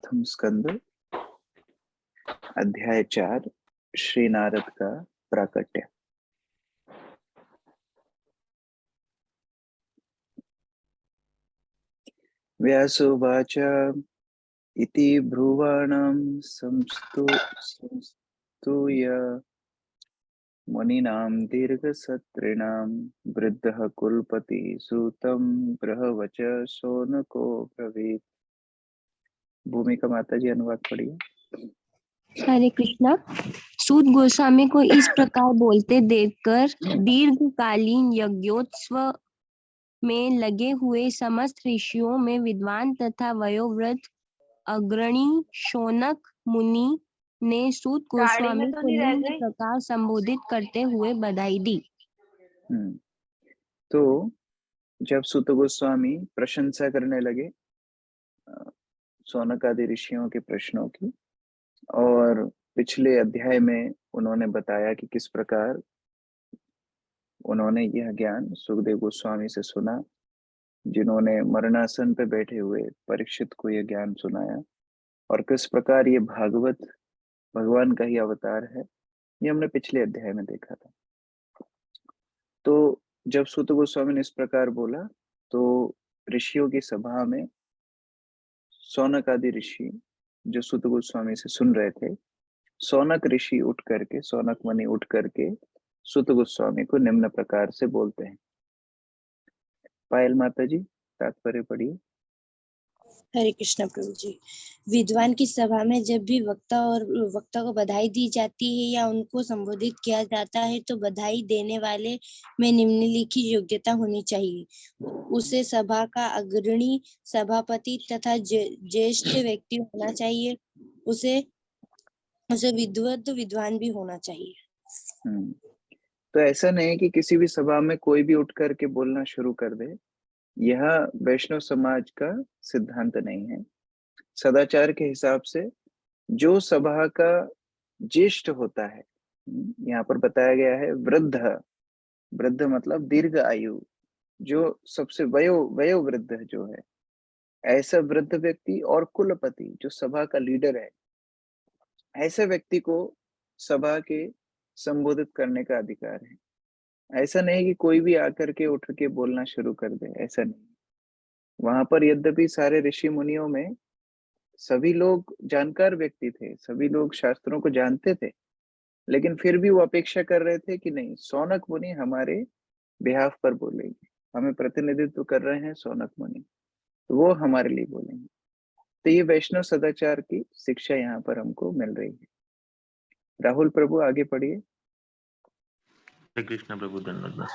प्रथम स्कंद अध्याय 4 श्री नारद का प्राकट्य। व्यासोवाच इति ब्रुवाणं संस्तूय मुनीनां दीर्घसत्रिणां वृद्धः कुलपति सूतं बृहवच शौनको ब्रवीत्। भूमिका माता जी अनुवाद पढ़िए। हरे कृष्णा। सूत गोस्वामी को इस प्रकार बोलते देखकर दीर्घकालीन यज्ञोत्सव में लगे हुए समस्त ऋषियों में विद्वान तथा वयोवृद्ध अग्रणी शौनक मुनि ने सूत गोस्वामी को निम्न प्रकार संबोधित करते हुए बधाई दी। तो जब सूत गोस्वामी प्रशंसा करने लगे शौनक आदि ऋषियों के प्रश्नों की, और पिछले अध्याय में उन्होंने बताया कि किस प्रकार उन्होंने यह ज्ञान सुखदेव गोस्वामी से सुना, जिन्होंने मरणासन पे बैठे हुए परीक्षित को यह ज्ञान सुनाया, और किस प्रकार ये भागवत भगवान का ही अवतार है, ये हमने पिछले अध्याय में देखा था। तो जब सूत गोस्वामी ने इस प्रकार बोला तो ऋषियों की सभा में शौनक आदि ऋषि जो सूत गोस्वामी से सुन रहे थे, शौनक ऋषि उठ करके, शौनक मुनि उठ करके सूत गोस्वामी को निम्न प्रकार से बोलते हैं। पायल माता जी तात्पर्य पढ़िए। हरे कृष्ण प्रभु जी। विद्वान की सभा में जब भी वक्ता को बधाई दी जाती है या उनको संबोधित किया जाता है तो बधाई देने वाले में निम्नलिखित योग्यता होनी चाहिए। उसे सभा का अग्रणी सभापति तथा ज्येष्ठ व्यक्ति होना चाहिए। उसे विद्वान भी होना चाहिए। तो ऐसा नहीं कि किसी भी सभा में कोई भी उठ करके बोलना शुरू कर दे, यह वैष्णव समाज का सिद्धांत नहीं है। सदाचार के हिसाब से जो सभा का ज्येष्ठ होता है, यहाँ पर बताया गया है वृद्ध मतलब दीर्घ आयु, जो सबसे वयोवृद्ध जो है, ऐसा वृद्ध व्यक्ति और कुलपति जो सभा का लीडर है, ऐसे व्यक्ति को सभा के संबोधित करने का अधिकार है। ऐसा नहीं कि कोई भी आकर के उठ के बोलना शुरू कर दे, ऐसा नहीं। वहां पर यद्यपि सारे ऋषि मुनियों में सभी लोग जानकार व्यक्ति थे, सभी लोग शास्त्रों को जानते थे, लेकिन फिर भी वो अपेक्षा कर रहे थे कि नहीं, शौनक मुनि हमारे बिहाफ पर बोलेंगे, हमें प्रतिनिधित्व कर रहे हैं शौनक मुनि, तो वो हमारे लिए बोलेंगे। तो ये वैष्णव सदाचार की शिक्षा यहाँ पर हमको मिल रही है। राहुल प्रभु आगे पढ़िए। कृष्ण प्रभु धन्यवाद।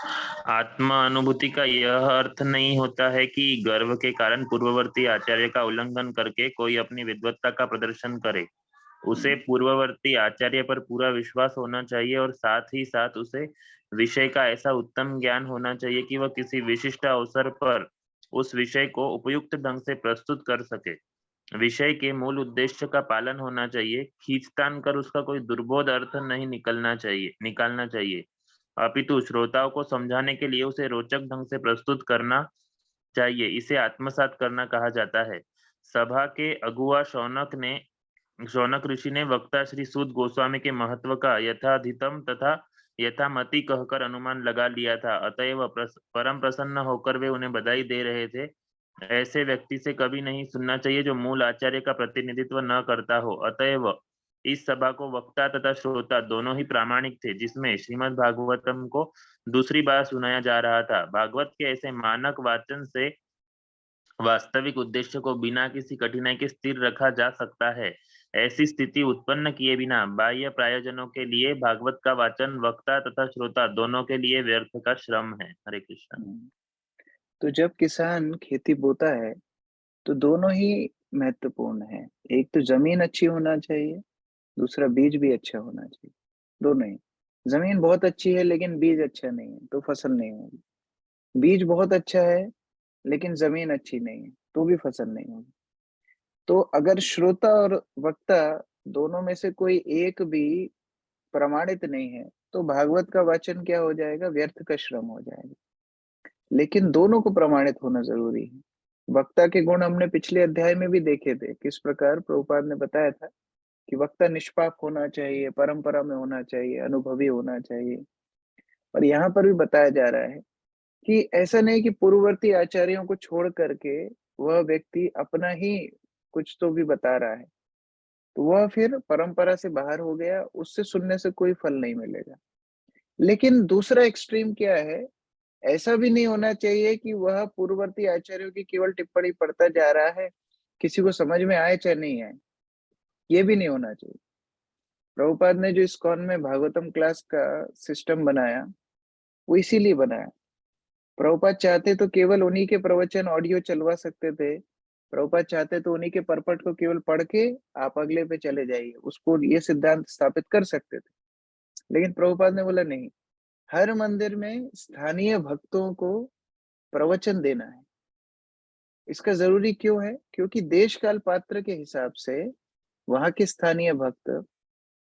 आत्मा अनुभूति का यह अर्थ नहीं होता है कि गर्व के कारण पूर्ववर्ती आचार्य का उल्लंघन करके कोई अपनी विद्वत्ता का प्रदर्शन करे। उसे पूर्ववर्ती आचार्य पर पूरा विश्वास होना चाहिए और साथ ही साथ उसे विषय का ऐसा उत्तम ज्ञान होना चाहिए कि वह किसी विशिष्ट अवसर पर उस विषय को उपयुक्त ढंग से प्रस्तुत कर सके। विषय के मूल उद्देश्य का पालन होना चाहिए। खींचतान कर उसका कोई दुर्बोध अर्थ नहीं निकालना चाहिए, अपितु श्रोताओं को समझाने के लिए उसे रोचक ढंग से प्रस्तुत करना चाहिए। इसे आत्मसात करना कहा जाता है। सभा के अगुआ शौनक ऋषि ने वक्ता श्री सूत गोस्वामी के महत्व का यथाधितम तथा यथामति कहकर अनुमान लगा लिया था, अतएव परम प्रसन्न होकर वे उन्हें बधाई दे रहे थे। ऐसे व्यक्ति से कभी नहीं सुनना चाहिए जो मूल आचार्य का प्रतिनिधित्व न करता हो। अतएव इस सभा को वक्ता तथा श्रोता दोनों ही प्रामाणिक थे, जिसमें श्रीमद् भागवतम को दूसरी बार सुनाया जा रहा था। भागवत के ऐसे मानक वाचन से वास्तविक उद्देश्य को बिना किसी कठिनाई के स्थिर रखा जा सकता है। ऐसी स्थिति उत्पन्न किए बिना बाह्य प्रायोजनों के लिए भागवत का वाचन वक्ता तथा श्रोता दोनों के लिए व्यर्थ का श्रम है। हरे कृष्ण। तो जब किसान खेती बोता है तो दोनों ही महत्वपूर्ण है। एक तो जमीन अच्छी होना चाहिए, दूसरा बीज भी अच्छा होना चाहिए। दोनों ही। जमीन बहुत अच्छी है लेकिन बीज अच्छा नहीं है तो फसल नहीं होगी। बीज बहुत अच्छा है लेकिन जमीन अच्छी नहीं है तो भी फसल नहीं होगी। तो अगर श्रोता और वक्ता दोनों में से कोई एक भी प्रमाणित नहीं है तो भागवत का वाचन क्या हो जाएगा, व्यर्थ का श्रम हो जाएगा। लेकिन दोनों को प्रमाणित होना जरूरी है। वक्ता के गुण हमने पिछले अध्याय में भी देखे थे, किस प्रकार प्रभुपाद ने बताया था कि वक्ता निष्पाप होना चाहिए, परंपरा में होना चाहिए, अनुभवी होना चाहिए। और यहाँ पर भी बताया जा रहा है कि ऐसा नहीं कि पूर्ववर्ती आचार्यों को छोड़ करके वह व्यक्ति अपना ही कुछ तो भी बता रहा है, तो वह फिर परंपरा से बाहर हो गया, उससे सुनने से कोई फल नहीं मिलेगा। लेकिन दूसरा एक्सट्रीम क्या है, ऐसा भी नहीं होना चाहिए कि वह पूर्ववर्ती आचार्यों की केवल टिप्पणी पढ़ता जा रहा है, किसी को समझ में आए चाहे नहीं आए, ये भी नहीं होना चाहिए। प्रभुपाद ने जो इस्कॉन में भागवतम क्लास का सिस्टम बनाया, वो इसीलिए बनाया। प्रभुपाद चाहते तो केवल उन्हीं के प्रवचन ऑडियो चलवा सकते थे, प्रभुपाद चाहते तो उन्हीं के परपट को केवल पढ़ के आप अगले पे चले जाइए, उसको ये सिद्धांत स्थापित कर सकते थे। लेकिन प्रभुपाद ने बोला नहीं, हर मंदिर में स्थानीय भक्तों को प्रवचन देना है। इसका जरूरी क्यों है? क्योंकि देश काल पात्र के हिसाब से वहां के स्थानीय भक्त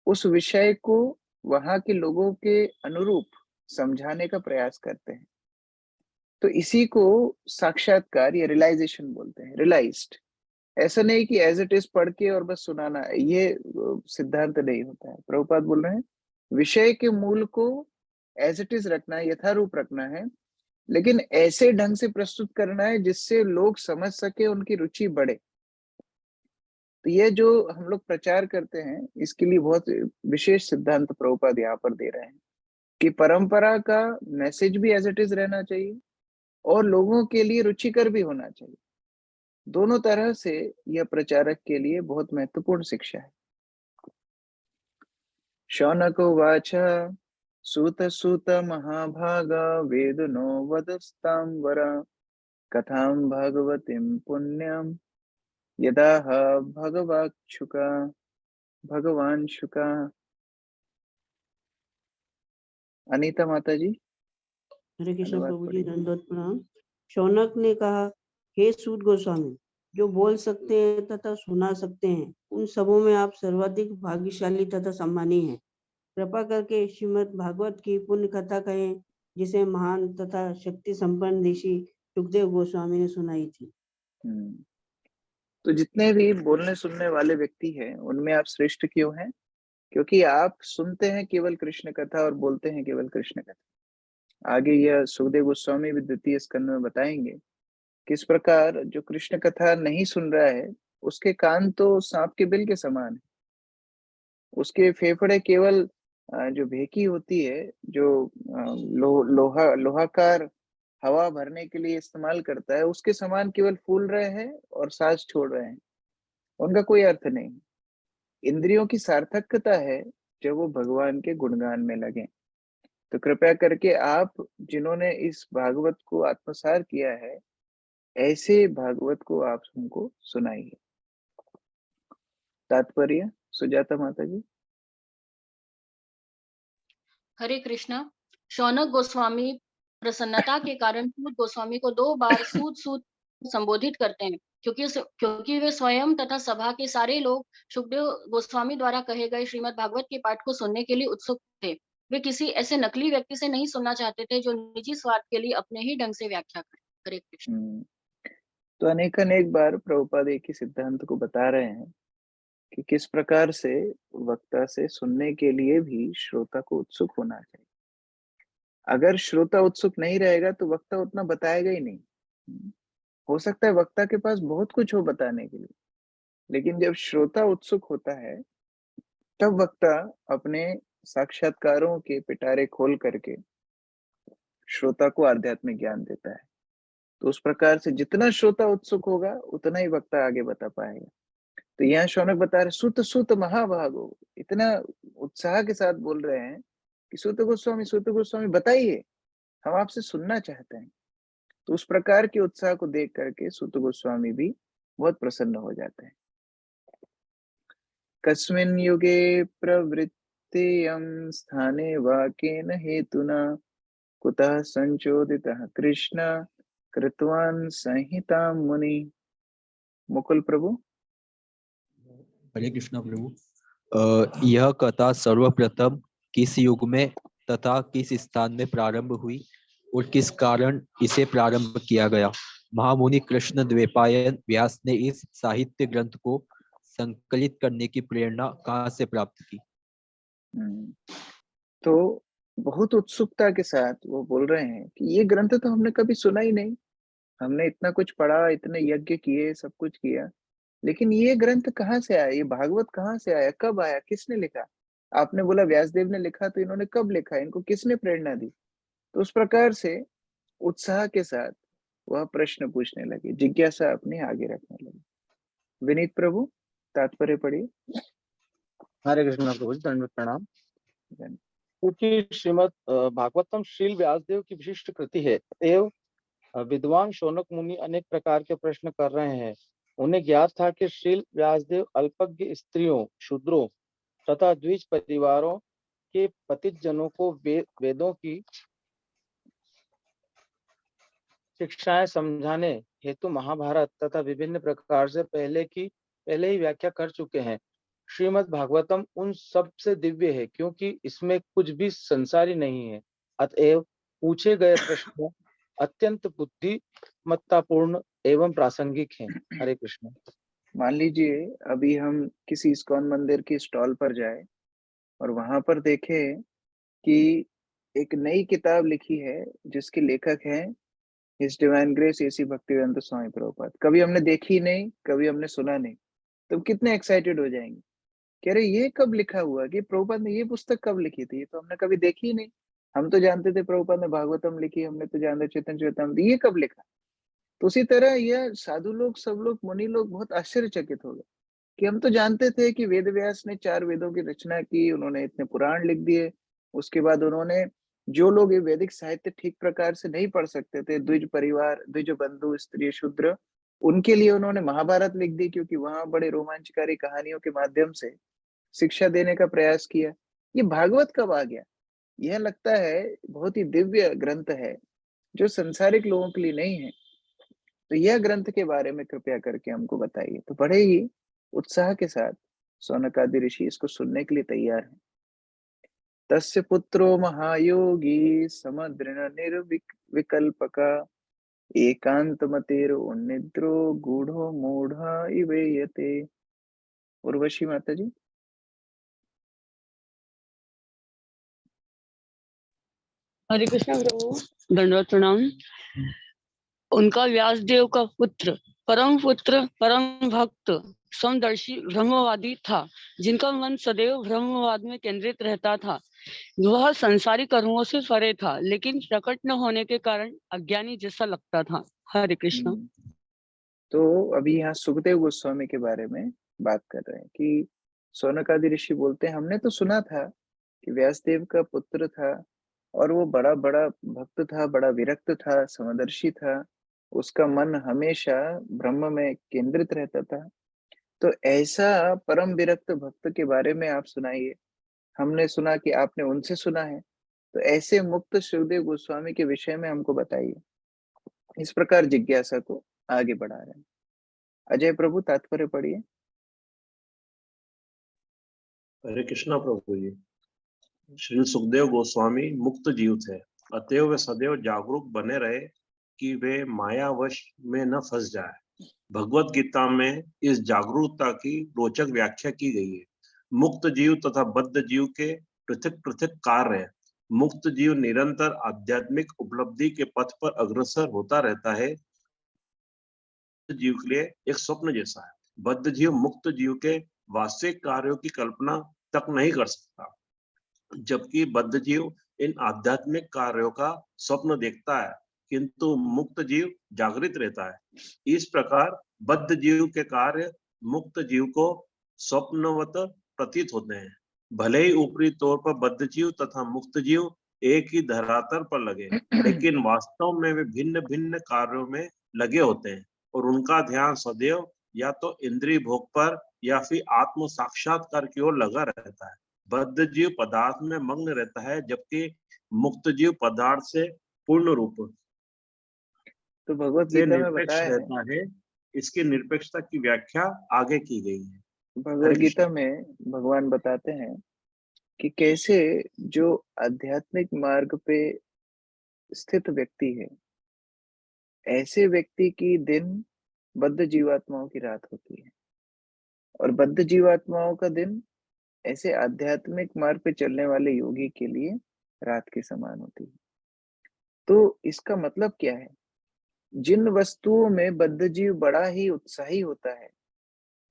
उस विषय को वहां के लोगों के अनुरूप समझाने का प्रयास करते हैं। तो इसी को साक्षात्कार या रियलाइजेशन बोलते हैं, रियलाइज्ड। ऐसा नहीं कि एज इट इज पढ़ के और बस सुनाना, ये सिद्धांत नहीं होता है। प्रभुपाद बोल रहे हैं विषय के मूल को एज इट इज रखना है, यथारूप रखना है, लेकिन ऐसे ढंग से प्रस्तुत करना है जिससे लोग समझ सके, उनकी रुचि बढ़े। तो ये जो हम लोग प्रचार करते हैं, इसके लिए बहुत विशेष सिद्धांत प्रभुपाद यहाँ पर दे रहे हैं कि परंपरा का मैसेज भी एज इट इज रहना चाहिए और लोगों के लिए रुचिकर भी होना चाहिए। दोनों तरह से यह प्रचारक के लिए बहुत महत्वपूर्ण शिक्षा है। शौनक उवाच सूत सूत महाभागा वेदनो वदस्तां वर कथां भगवतीं पुण्यं यदा भगवाक्षुका भगवान शुका। अनीता माता जी। हरे कृष्ण धन्यवाद प्रभु जी, पढ़िए। दंडवत प्रणाम। शौनक ने कहा, हे सूत गोस्वामी, जो बोल सकते हैं तथा सुना सकते हैं, उन सबों में आप सर्वाधिक भाग्यशाली तथा सम्मानी हैं। कृपा करके श्रीमद् भागवत की पुण्य कथा कहें, जिसे महान तथा शक्ति संपन्न ऋषि सुखदेव गोस्वामी ने सुनाई थी। तो जितने भी बोलने सुनने वाले व्यक्ति हैं, उनमें आप श्रेष्ठ क्यों हैं? क्योंकि आप सुनते हैं केवल कृष्ण कथा और बोलते हैं केवल कृष्ण कथा। आगे यह सुखदेव गोस्वामी भी द्वितीय स्कंद में बताएंगे किस प्रकार जो कृष्ण कथा नहीं सुन रहा है, उसके कान तो सांप के बिल के समान है, उसके फेफड़े केवल जो भेकी होती है, जो लोहाकार हवा भरने के लिए इस्तेमाल करता है, उसके समान केवल फूल रहे हैं और सांस छोड़ रहे हैं, उनका कोई अर्थ नहीं। इंद्रियों की सार्थकता है जब वो भगवान के गुणगान में लगे। तो कृपया करके आप जिन्होंने इस भागवत को आत्मसार किया है, ऐसे भागवत को आप हमको सुनाइए। तात्पर्य सुजाता माता जी। हरे कृष्णा। शौनक गोस्वामी प्रसन्नता के कारण सूत गोस्वामी को 2 बार सूत सूत संबोधित करते हैं, क्योंकि वे स्वयं तथा सभा के सारे लोग सुखदेव गोस्वामी द्वारा कहे गए श्रीमद् भागवत के पाठ को सुनने के लिए उत्सुक थे। वे किसी ऐसे नकली व्यक्ति से नहीं सुनना चाहते थे जो निजी स्वार्थ के लिए अपने ही ढंग से व्याख्या करे। हरे कृष्ण। तो अनेक बार प्रभुपाद एक ही सिद्धांत को बता रहे हैं कि किस प्रकार से वक्ता से सुनने के लिए भी श्रोता को उत्सुक होना चाहिए। अगर श्रोता उत्सुक नहीं रहेगा तो वक्ता उतना बताएगा ही नहीं। हो सकता है वक्ता के पास बहुत कुछ हो बताने के लिए, लेकिन जब श्रोता उत्सुक होता है तब वक्ता अपने साक्षात्कारों के पिटारे खोल करके श्रोता को आध्यात्मिक ज्ञान देता है। तो उस प्रकार से जितना श्रोता उत्सुक होगा उतना ही वक्ता आगे बता पाएगा। तो यहाँ शौनक बता रहे सुत सुत महाभागो, इतना उत्साह के साथ बोल रहे हैं कि सूत गोस्वामी बताइए, हम आपसे सुनना चाहते हैं। तो उस प्रकार के उत्साह को देख करके सूत गोस्वामी भी बहुत प्रसन्न हो जाते हैं। कस्मिन् युगे प्रवृत्तेयं स्थाने वा केन हेतुना कुतः संचोदितः कृष्ण कृतवान् संहितां मुनि। मुकुल प्रभु। हरे कृष्णा प्रभु। यह कथा सर्वप्रथम किस युग में तथा किस स्थान में प्रारंभ हुई और किस कारण इसे प्रारंभ किया गया, महामुनि कृष्ण द्वैपायन व्यास ने इस साहित्य ग्रंथ को संकलित करने की प्रेरणा कहाँ से प्राप्त की? तो बहुत उत्सुकता के साथ वो बोल रहे हैं कि ये ग्रंथ तो हमने कभी सुना ही नहीं। हमने इतना कुछ पढ़ा, इतने यज्ञ किए, सब कुछ किया, लेकिन ये ग्रंथ कहाँ से आया? ये भागवत कहाँ से आया? कब आया? किसने लिखा? आपने बोला व्यासदेव ने लिखा, तो इन्होंने कब लिखा? इनको किसने प्रेरणा दी? तो उस प्रकार से उत्साह के साथ वह प्रश्न पूछने लगे, जिज्ञासा अपनी आगे रखने लगे। विनीत प्रभु, तात्पर्य पढ़िए। हरे कृष्ण प्रभु जी, दंडवत प्रणाम। क्योंकि श्रीमद भागवतम श्रील व्यासदेव की विशिष्ट कृति है, अतएव विद्वान शौनक मुनि अनेक प्रकार के प्रश्न कर रहे हैं। उन्हें ज्ञात था कि श्रील व्यासदेव अल्पज्ञ स्त्रियों, शूद्रों तथा द्विज परिवारों के पतित जनों को वेदों की शिक्षाएं समझाने हेतु महाभारत तथा विभिन्न प्रकार से पहले ही व्याख्या कर चुके हैं। श्रीमद् भागवतम उन सब से दिव्य है क्योंकि इसमें कुछ भी संसारी नहीं है। अतएव पूछे गए प्रश्न अत्यंत बुद्धिमत्तापूर्ण एवं प्रासंगिक हैं। हरे कृष्ण। मान लीजिए अभी हम किसी इस्कॉन मंदिर की स्टॉल पर जाए और वहां पर देखें कि एक नई किताब लिखी है जिसके लेखक हैं his divine grace AC Bhaktivedanta Swami Prabhupada. कभी हमने देखी नहीं, कभी हमने सुना नहीं, तो कितने एक्साइटेड हो जाएंगे कि अरे ये कब लिखा हुआ, कि प्रभुपाद ने ये पुस्तक कब लिखी थी? ये तो हमने कभी देखी ही नहीं। हम तो जानते थे प्रभुपाद ने भागवतम लिखी, हमने तो जानते चेतन चेतन, ये कब लिखा? तो उसी तरह यह साधु लोग, सब लोग, मुनि लोग बहुत आश्चर्यचकित हो गए कि हम तो जानते थे कि वेद व्यास ने 4 वेदों की रचना की, उन्होंने इतने पुराण लिख दिए। उसके बाद उन्होंने, जो लोग ये वैदिक साहित्य ठीक प्रकार से नहीं पढ़ सकते थे, द्विज परिवार, द्विज बंधु, स्त्री, शूद्र, उनके लिए उन्होंने महाभारत लिख दी, क्योंकि वहां बड़े रोमांचकारी कहानियों के माध्यम से शिक्षा देने का प्रयास किया। ये भागवत कब आ गया? यह लगता है बहुत ही दिव्य ग्रंथ है जो संसारिक लोगों के लिए नहीं है। तो यह ग्रंथ के बारे में कृपया करके हमको बताइए। तो बड़े ही उत्साह के साथ शौनकादि ऋषि इसको सुनने के लिए तैयार हैं। तस्य पुत्रो महायोगी समदृण निर्विकल्पका एकांतमतेरो उन्निद्रो गूढ़ो मूढ़ इवेयते। उर्वशी माता जी। हरे कृष्ण प्रभु, दंडवत प्रणाम। उनका व्यासदेव का पुत्र, परम भक्त, समदर्शी ब्रह्मवादी था, जिनका मन सदैव ब्रह्मवाद में केंद्रित रहता था। वह संसारी कर्मों से परे था, लेकिन प्रकट न होने के कारण अज्ञानी जैसा लगता था। हरे कृष्ण। तो अभी यहाँ सुखदेव गोस्वामी के बारे में बात कर रहे हैं कि शौनकादि ऋषि बोलते हैं, हमने तो सुना था कि व्यासदेव का पुत्र था और वो बड़ा बड़ा भक्त था, बड़ा विरक्त था, समदर्शी था, उसका मन हमेशा ब्रह्म में केंद्रित रहता था। तो ऐसा परम विरक्त भक्त के बारे में आप सुनाइए। हमने सुना कि आपने उनसे सुना है, तो ऐसे मुक्त सुखदेव गोस्वामी के विषय में हमको बताइए। इस प्रकार जिज्ञासा को आगे बढ़ा रहे हैं। अजय प्रभु, तात्पर्य पढ़िए। हरे कृष्णा प्रभु जी। श्री सुखदेव गोस्वामी मुक्त जीव थे, अतएव वे सदैव जागरूक बने रहे कि वे मायावश में न फंस जाए। भगवत गीता में इस जागरूकता की रोचक व्याख्या की गई है। मुक्त जीव तथा बद्ध जीव के पृथक पृथक कार्य हैं। मुक्त जीव निरंतर आध्यात्मिक उपलब्धि के पथ पर अग्रसर होता रहता है। जीव के लिए एक स्वप्न जैसा है। बद्ध जीव मुक्त जीव के वास्तविक कार्यों की कल्पना तक नहीं कर सकता, जबकि बद्ध जीव इन आध्यात्मिक कार्यों का स्वप्न देखता है, किंतु मुक्त जीव जागृत रहता है। इस प्रकार बद्ध जीव के कार्य मुक्त जीव को स्वप्नवत प्रतीत होते हैं। भले ही ऊपरी तौर पर बद्ध जीव तथा मुक्त जीव एक ही धरातल पर लगे, लेकिन वास्तव में वे भिन्न भिन्न कार्यों में लगे होते हैं और उनका ध्यान सदैव या तो इंद्रिय भोग पर या फिर आत्म साक्षात्कार की ओर लगा रहता है। बद्ध जीव पदार्थ में मग्न रहता है, जबकि मुक्त जीव पदार्थ से पूर्ण रूप तो भगवत से गीता में निरपेक्ष बताया है, रहता है। इसकी निरपेक्षता की व्याख्या आगे की गई है। भगवत गीता में भगवान बताते हैं कि कैसे जो आध्यात्मिक मार्ग पे स्थित व्यक्ति है ऐसे व्यक्ति की दिन बद्ध जीवात्माओं की रात होती है, और बद्ध जीवात्माओं का दिन ऐसे आध्यात्मिक मार्ग पे चलने वाले योगी के लिए रात के समान होती है। तो इसका मतलब क्या है? जिन वस्तुओं में बद्ध जीव बड़ा ही उत्साही होता है,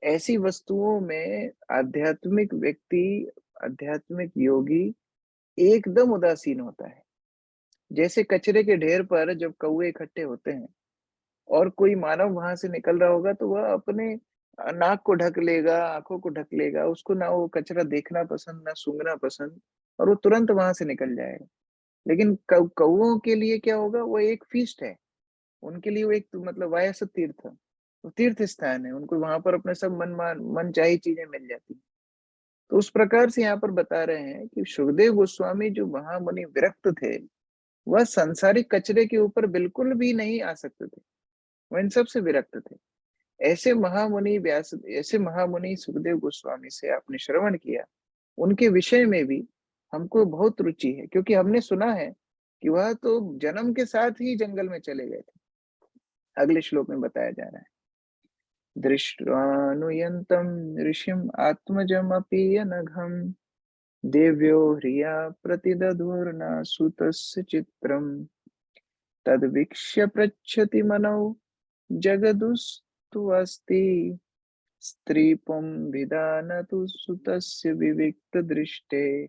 ऐसी वस्तुओं में आध्यात्मिक व्यक्ति, आध्यात्मिक योगी एकदम उदासीन होता है। जैसे कचरे के ढेर पर जब कौवे इकट्ठे होते हैं और कोई मानव वहां से निकल रहा होगा तो वह अपने नाक को ढक लेगा, आंखों को ढक लेगा, उसको ना वो कचरा देखना पसंद, ना सूंघना पसंद, और वो तुरंत वहां से निकल जाएगा। लेकिन कौवों के लिए क्या होगा? वो एक फीस्ट है, उनके लिए वो एक मतलब वायस तीर्थ, वो तीर्थ स्थान है, उनको वहां पर अपने सब मन चाही चीजें मिल जाती हैं। तो उस प्रकार से यहाँ पर बता रहे हैं कि सुखदेव गोस्वामी जो महामुनि विरक्त थे, वह सांसारिक कचरे के ऊपर बिल्कुल भी नहीं आ सकते थे, वह इन सब से विरक्त थे। ऐसे महामुनि सुखदेव गोस्वामी से आपने श्रवण किया, उनके विषय में भी हमको बहुत रुचि है, क्योंकि हमने सुना है कि वह तो जन्म के साथ ही जंगल में चले गए थे। अगले श्लोक में बताया जा रहा है, दृष्ट्वानुयन्तं ऋषिम् आत्मजमपि अनघं देव्यो ह्रिया प्रतिदधुर्ना सुतस्य चित्रम् तद्वीक्ष्य पृच्छति मनौ जगदुस्तु अस्ति स्त्री पुं विदानतु सुतस्य विविक्त दृष्टे।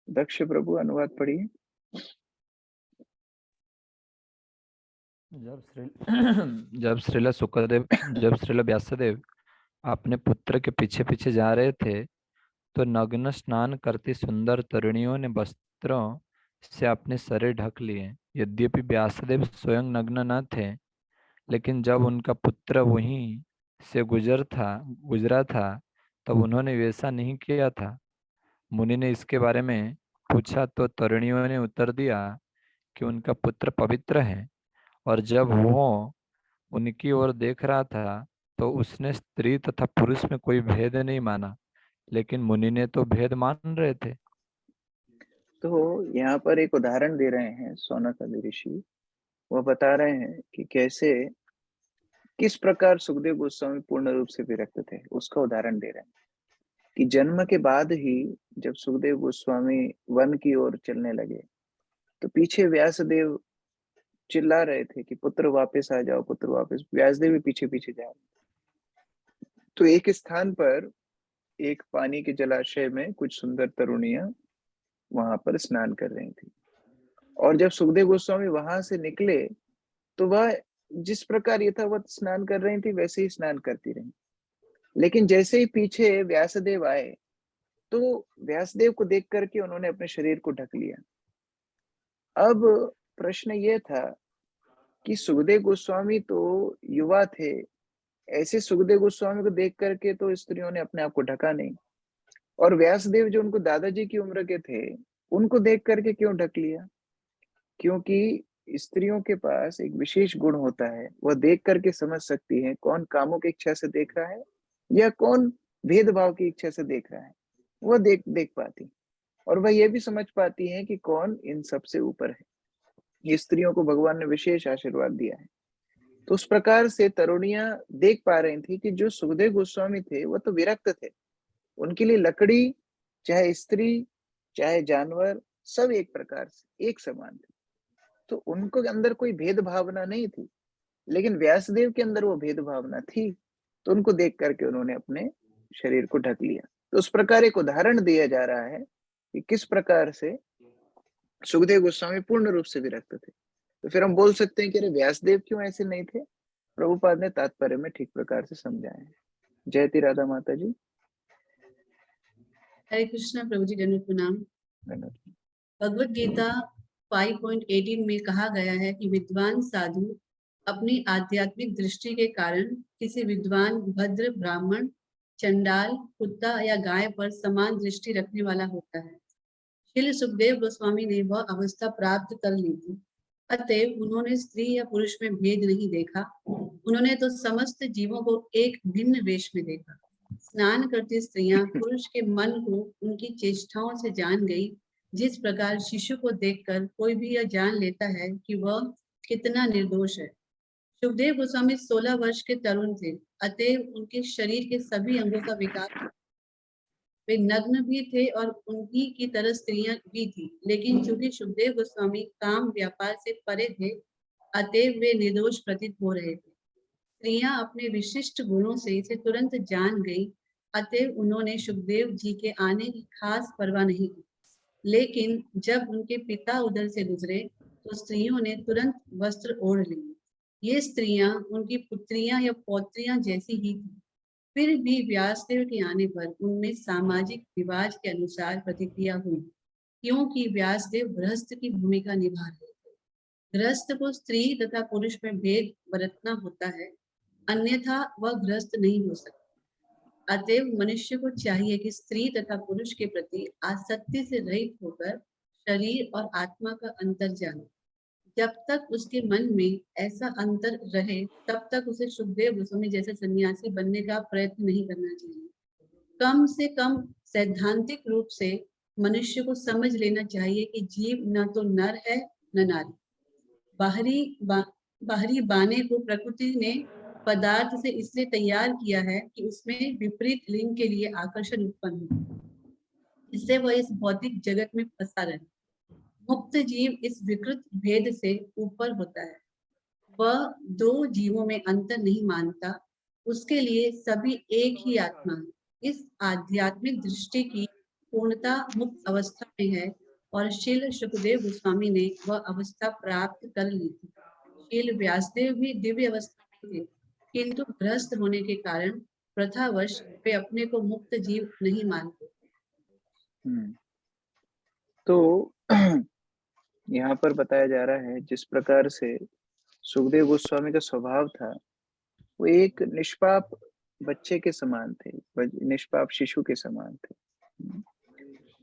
दक्ष प्रभु अनुवाद पढ़िए। जब श्रील व्यासदेव अपने पुत्र के पीछे पीछे जा रहे थे तो नग्न स्नान करती सुंदर तरुणियों ने वस्त्रों से अपने शरीर ढक लिए। यद्यपि व्यासदेव स्वयं नग्न न थे, लेकिन जब उनका पुत्र वहीं से गुजरा था तब उन्होंने वैसा नहीं किया था। मुनि ने इसके बारे में पूछा तो तरुणियों ने उत्तर दिया कि उनका पुत्र पवित्र है, और जब वो उनकी ओर देख रहा था तो उसने स्त्री तथा पुरुष में कोई भेद नहीं माना, लेकिन मुनि ने तो भेद मान रहे थे। तो यहाँ पर एक उदाहरण दे रहे हैं सौनक आदि ऋषि। वह बता रहे हैं कि कैसे, किस प्रकार सुखदेव गोस्वामी पूर्ण रूप से विरक्त थे, उसका उदाहरण दे रहे हैं कि जन्म के बाद ही जब सुखदेव गोस्वामी वन की ओर चलने लगे तो पीछे व्यासदेव चिल्ला रहे थे कि पुत्र वापस आ जाओ, पुत्र वापस। व्यासदेव भी पीछे पीछे जा रहे। तो एक स्थान पर एक पानी के जलाशय में कुछ सुंदर तरुणियां वहां पर स्नान कर रही थी, और जब सुखदेव गोस्वामी वहां से निकले तो वह जिस प्रकार यथावत स्नान कर रही थी वैसे ही स्नान करती रही। लेकिन जैसे ही पीछे व्यासदेव आए तो व्यासदेव को देख करके उन्होंने अपने शरीर को ढक लिया। अब प्रश्न ये था कि सुखदेव गोस्वामी तो युवा थे, ऐसे सुखदेव गोस्वामी को देख करके तो स्त्रियों ने अपने आप को ढका नहीं, और व्यासदेव जो उनको दादाजी की उम्र के थे उनको देख करके क्यों ढक लिया? क्योंकि स्त्रियों के पास एक विशेष गुण होता है, वह देख करके समझ सकती है कौन कामुक इच्छा से देख रहा है या कौन भेदभाव की इच्छा से देख रहा है। वह देख पाती, और वह यह भी समझ पाती है कि कौन इन सब से ऊपर है। ये स्त्रियों को भगवान ने विशेष आशीर्वाद दिया है। तो उस प्रकार से तरुणियां देख पा रही थी कि जो सुखदेव गोस्वामी थे वह तो विरक्त थे, उनके लिए लकड़ी चाहे स्त्री चाहे जानवर सब एक प्रकार से एक समान थे, तो उनको अंदर कोई भेद भावना नहीं थी। लेकिन व्यासदेव के अंदर वो भेद भावना थी, तो उनको देख करके उन्होंने अपने शरीर को ढक लिया। तो उस प्रकार एक उदाहरण दिया जा रहा है कि किस प्रकार से सुखदेव गोस्वामी पूर्ण रूप से विरक्त थे। तो फिर हम बोल सकते हैं कि अरे व्यासदेव क्यों ऐसे नहीं थे? प्रभुपाद ने तात्पर्य में ठीक प्रकार से समझाया है। जयती राधा माता जी। हरे कृष्णा प्रभु जी, दंडवत प्रणाम। भगवत गीता 5.18 में कहा गया है कि विद्वान साधु अपनी आध्यात्मिक दृष्टि के कारण किसी विद्वान भद्र ब्राह्मण, चंडाल, कुत्ता या गाय पर समान दृष्टि रखने वाला होता है। श्रील सुखदेव गोस्वामी ने वह अवस्था प्राप्त कर ली थी, अतएव उन्होंने स्त्री या पुरुष में भेद नहीं देखा। उन्होंने तो समस्त जीवों को एक भिन्न वेश में देखा। स्नान करती स्त्रियां पुरुष के मन को उनकी चेष्टाओं से जान गई। जिस प्रकार शिशु को देखकर कोई भी यह जान लेता है कि वह कितना निर्दोष है। सुखदेव गोस्वामी 16 वर्ष के तरुण थे, अतएव उनके शरीर के सभी अंगों का विकास, वे नग्न भी थे और उनकी की तरह स्त्रियां भी थी, लेकिन चूंकि सुखदेव गोस्वामी काम व्यापार से परे थे, अतएव वे निर्दोष प्रतीत हो रहे थे। स्त्रियां अपने विशिष्ट गुणों से इसे तुरंत जान गई, अतएव उन्होंने सुखदेव जी के आने की खास परवाह नहीं की। लेकिन जब उनके पिता उधर से गुजरे तो स्त्रियों ने तुरंत वस्त्र ओढ़ लिए। ये स्त्रियां उनकी पुत्रियां या पौत्रियां जैसी ही थी। फिर भी व्यासदेव के आने पर उनमें सामाजिक रिवाज के अनुसार प्रतिक्रिया हुई, क्योंकि व्यासदेव गृहस्थ की भूमिका निभा रहे थे। गृहस्थ को स्त्री तथा पुरुष में भेद बरतना होता है, अन्यथा वह गृहस्थ नहीं हो सकता। अतएव मनुष्य को चाहिए कि स्त्री तथा पुरुष के प्रति आसक्ति से रहित होकर शरीर और आत्मा का अंतर जाने। जब तक उसके मन में ऐसा अंतर रहे, तब तक उसे सुखदेव गोस्वामी जैसे सन्यासी बनने का प्रयत्न नहीं करना चाहिए। कम से कम सैद्धांतिक रूप से मनुष्य को समझ लेना चाहिए कि जीव न तो नर है न नारी। बाहरी बाने को प्रकृति ने पदार्थ से इसलिए तैयार किया है कि उसमें विपरीत लिंग के लिए आकर्षण उत्पन्न हो, इससे वह इस भौतिक जगत में फंसा रहे। मुक्त जीव इस विकृत भेद से ऊपर होता है, वह दो जीवों में अंतर नहीं मानता, उसके लिए सभी एक ही आत्मा है। इस आध्यात्मिक दृष्टि की पूर्णता मुक्त अवस्था में है और श्रील सुखदेव गोस्वामी ने वह अवस्था प्राप्त कर ली थी। श्रील व्यासदेव भी दिव्य अवस्था में थे, किंतु भ्रष्ट होने के कारण प्रथावश वे अपने को मुक्त जीव नहीं मानते। तो यहाँ पर बताया जा रहा है जिस प्रकार से सुखदेव गोस्वामी का स्वभाव था, वो एक निष्पाप बच्चे के समान थे, निष्पाप शिशु के समान थे।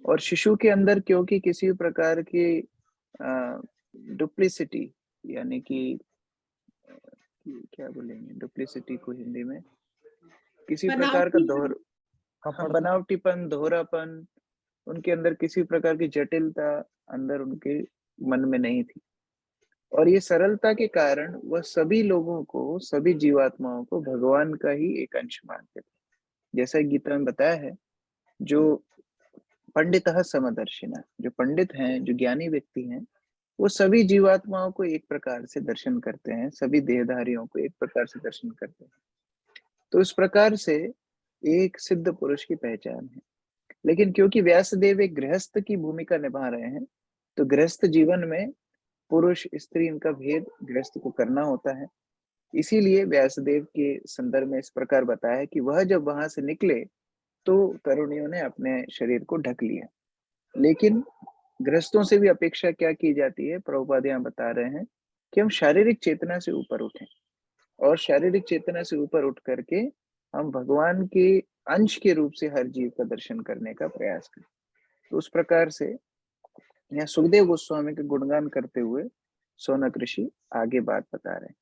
और शिशु के अंदर क्योंकि किसी प्रकार की डुप्लिसिटी, यानी कि क्या बोलेंगे डुप्लिसिटी को हिंदी में, किसी प्रकार का बनावटीपन, दोहरापन, उनके अंदर किसी प्रकार की जटिलता अंदर उनके मन में नहीं थी। और ये सरलता के कारण वह सभी लोगों को, सभी जीवात्माओं को भगवान का ही एक अंश मानते थे। जैसा गीता में बताया है, जो पंडितः समदर्शिनः, जो पंडित हैं, जो ज्ञानी व्यक्ति हैं, वो सभी जीवात्माओं को एक प्रकार से दर्शन करते हैं, सभी देहधारियों को एक प्रकार से दर्शन करते हैं। तो इस प्रकार से एक सिद्ध पुरुष की पहचान है। लेकिन क्योंकि व्यासदेव एक गृहस्थ की भूमिका निभा रहे हैं, तो गृहस्थ जीवन में पुरुष स्त्री इनका भेद गृहस्थ को करना होता है। इसीलिए व्यासदेव के संदर्भ में इस प्रकार बताया है कि वह जब वहां से निकले तो तरुणियों ने अपने शरीर को ढक लिया। लेकिन गृहस्थों से भी अपेक्षा क्या की जाती है, प्रभुपाद यहाँ बता रहे हैं कि हम शारीरिक चेतना से ऊपर उठें और शारीरिक चेतना से ऊपर उठ करके हम भगवान के अंश के रूप से हर जीव का दर्शन करने का प्रयास करें। तो उस प्रकार से यहाँ सुखदेव गोस्वामी के गुणगान करते हुए शौनक ऋषि आगे बात बता रहे हैं।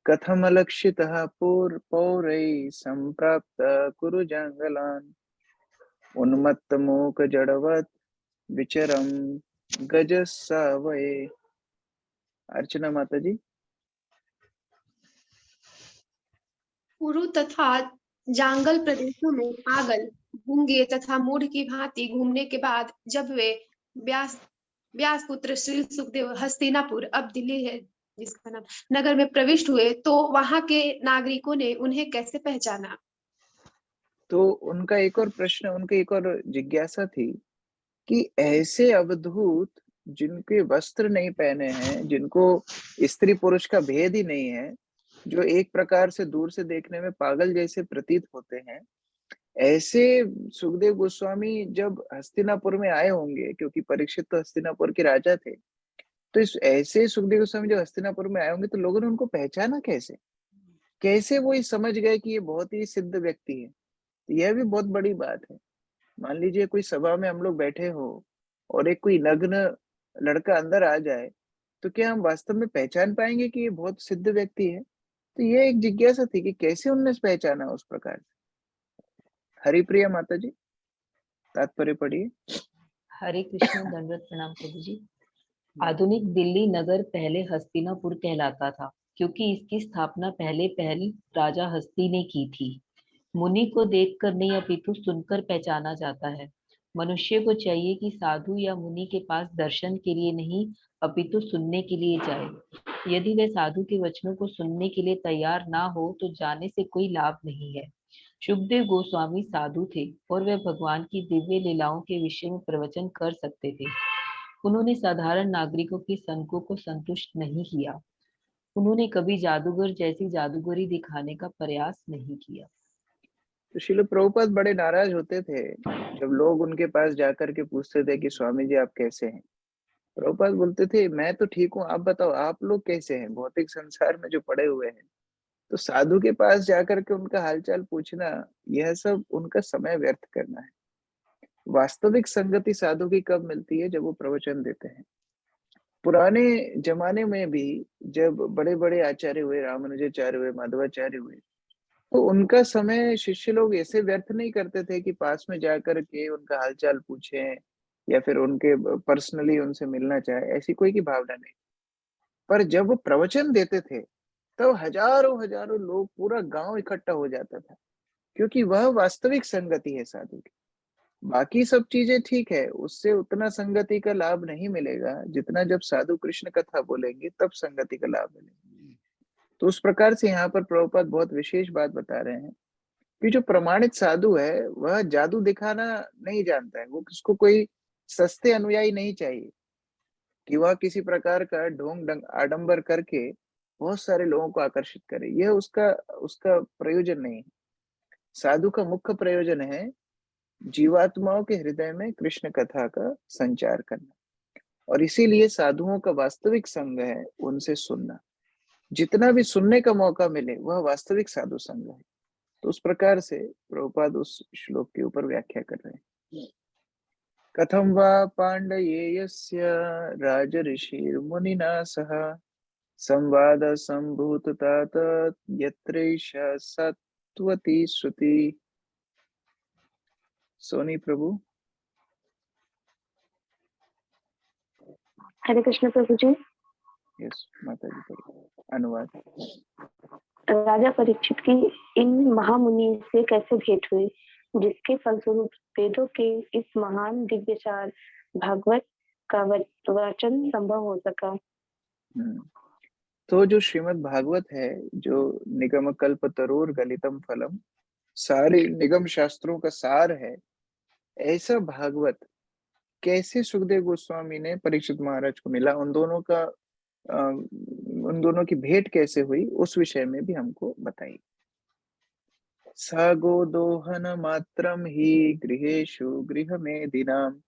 कथम अलक्षितः पौरै संप्राप्त कुरु जंगलान उन्मत्त मूक जड़वत विचरम गजस्सावये। अर्चना माता जी। कुरु तथा जांगल प्रदेशों में पागल, गूंगे तथा मूढ़ की भांति घूमने के बाद जब वे व्यास पुत्र श्री सुखदेव हस्तिनापुर, अब दिल्ली है जिसका नाम, नगर में प्रविष्ट हुए, तो वहां के नागरिकों ने उन्हें कैसे पहचाना? तो उनका एक और प्रश्न, उनकी एक और जिज्ञासा थी कि ऐसे अवधूत जिनके वस्त्र नहीं पहने हैं, जिनको स्त्री पुरुष का भेद ही नहीं है, जो एक प्रकार से दूर से देखने में पागल जैसे प्रतीत होते हैं, ऐसे सुखदेव गोस्वामी जब हस्तिनापुर में आए होंगे, क्योंकि परीक्षित तो हस्तिनापुर के राजा थे, तो इस ऐसे सुखदेव गोस्वामी जब हस्तिनापुर में आए होंगे तो लोगों ने उनको पहचाना कैसे? कैसे वो ये समझ गए कि ये बहुत ही सिद्ध व्यक्ति है? यह भी बहुत बड़ी बात है। मान लीजिए कोई सभा में हम लोग बैठे हो और एक कोई नग्न लड़का अंदर आ जाए, तो क्या हम वास्तव में पहचान पाएंगे कि ये बहुत सिद्ध व्यक्ति है? तो ये एक जिज्ञासा थी कि कैसे उनने पहचाना उस प्रकार से। हरिप्रिया माता जी, तात्पर्य पढ़िए। हरे कृष्ण, दंडवत प्रणाम प्रभु जी। आधुनिक दिल्ली नगर पहले हस्तिनापुर कहलाता था, क्योंकि इसकी स्थापना पहले राजा हस्ती ने की थी। मुनि को देखकर नहीं अपितु सुनकर पहचाना जाता है। मनुष्य को चाहिए कि साधु या मुनि के पास दर्शन के लिए नहीं अपितु सुनने के लिए जाए। यदि वह साधु के वचनों को सुनने के लिए तैयार ना हो तो जाने से कोई लाभ नहीं है। शुकदेव गोस्वामी साधु थे और वे भगवान की दिव्य लीलाओं के विषय में प्रवचन कर सकते थे। उन्होंने साधारण नागरिकों की शंकों को संतुष्ट नहीं किया। उन्होंने कभी जादूगर जैसी जादूगरी दिखाने का प्रयास नहीं किया। तो श्रील प्रभुपाद बड़े नाराज होते थे जब लोग उनके पास जाकर के पूछते थे कि स्वामी जी आप कैसे हैं। प्रभुपाद बोलते थे मैं तो ठीक हूँ, आप बताओ आप लोग कैसे हैं, भौतिक संसार में जो पड़े हुए हैं। तो साधु के पास जाकर के उनका हालचाल पूछना, यह सब उनका समय व्यर्थ करना है। वास्तविक संगति साधु की कब मिलती है? जब वो प्रवचन देते हैं। पुराने जमाने में भी जब बड़े बड़े आचार्य हुए, रामानुजाचार्य हुए, माधवाचार्य हुए, तो उनका समय शिष्य लोग ऐसे व्यर्थ नहीं करते थे कि पास में जाकर के उनका हालचाल पूछें या फिर उनके पर्सनली उनसे मिलना चाहे, ऐसी कोई की भावना नहीं। पर जब वो प्रवचन देते थे तो हजारों लोग, पूरा गांव इकट्ठा हो जाता था, क्योंकि वह वास्तविक संगति है साधु की। बाकी सब चीजें ठीक है, उससे उतना संगति का लाभ नहीं मिलेगा जितना जब साधु कृष्ण कथा बोलेंगे तब संगति का लाभ मिलेगा। तो उस प्रकार से यहाँ पर प्रभुपाद बहुत विशेष बात बता रहे हैं कि जो प्रमाणित साधु है वह जादू दिखाना नहीं जानता है। वो उसको कोई सस्ते अनुयायी नहीं चाहिए कि वह किसी प्रकार का ढोंग आडंबर करके बहुत सारे लोगों को आकर्षित करे। यह उसका उसका प्रयोजन नहीं है। साधु का मुख्य प्रयोजन है जीवात्माओं के हृदय में कृष्ण कथा का संचार करना, और इसीलिए साधुओं का वास्तविक संग है उनसे सुनना। जितना भी सुनने का मौका मिले वह वास्तविक साधु संग है। तो उस प्रकार से प्रभुपाद उस श्लोक के ऊपर व्याख्या कर रहे हैं। कथम वा पांडयेयस्य राजऋषिर्मुनिना सह संवाद संभूततात यत्रैषा सत्वती श्रुति। सोनी प्रभु। हरे कृष्ण प्रभु जी। यस माता जी। अनुवाद। राजा परीक्षित की इन महामुनि से कैसे भेंट हुई, जिसके फलस्वरूप वेदों के इस महान दिव्यसार भागवत का वचन संभव हो सका। तो जो श्रीमद् भागवत है, जो निगम कल्प तरुर गलितम फलम, सारे निगम शास्त्रों का सार है, ऐसा भागवत कैसे सुखदेव गोस्वामी ने परीक्षित महाराज को मिला, उन दोनों की भेंट कैसे हुई, उस विषय में भी हमको बताइए। सागो दोहन मात्रम ही गृहेषु गृहमेदिनाम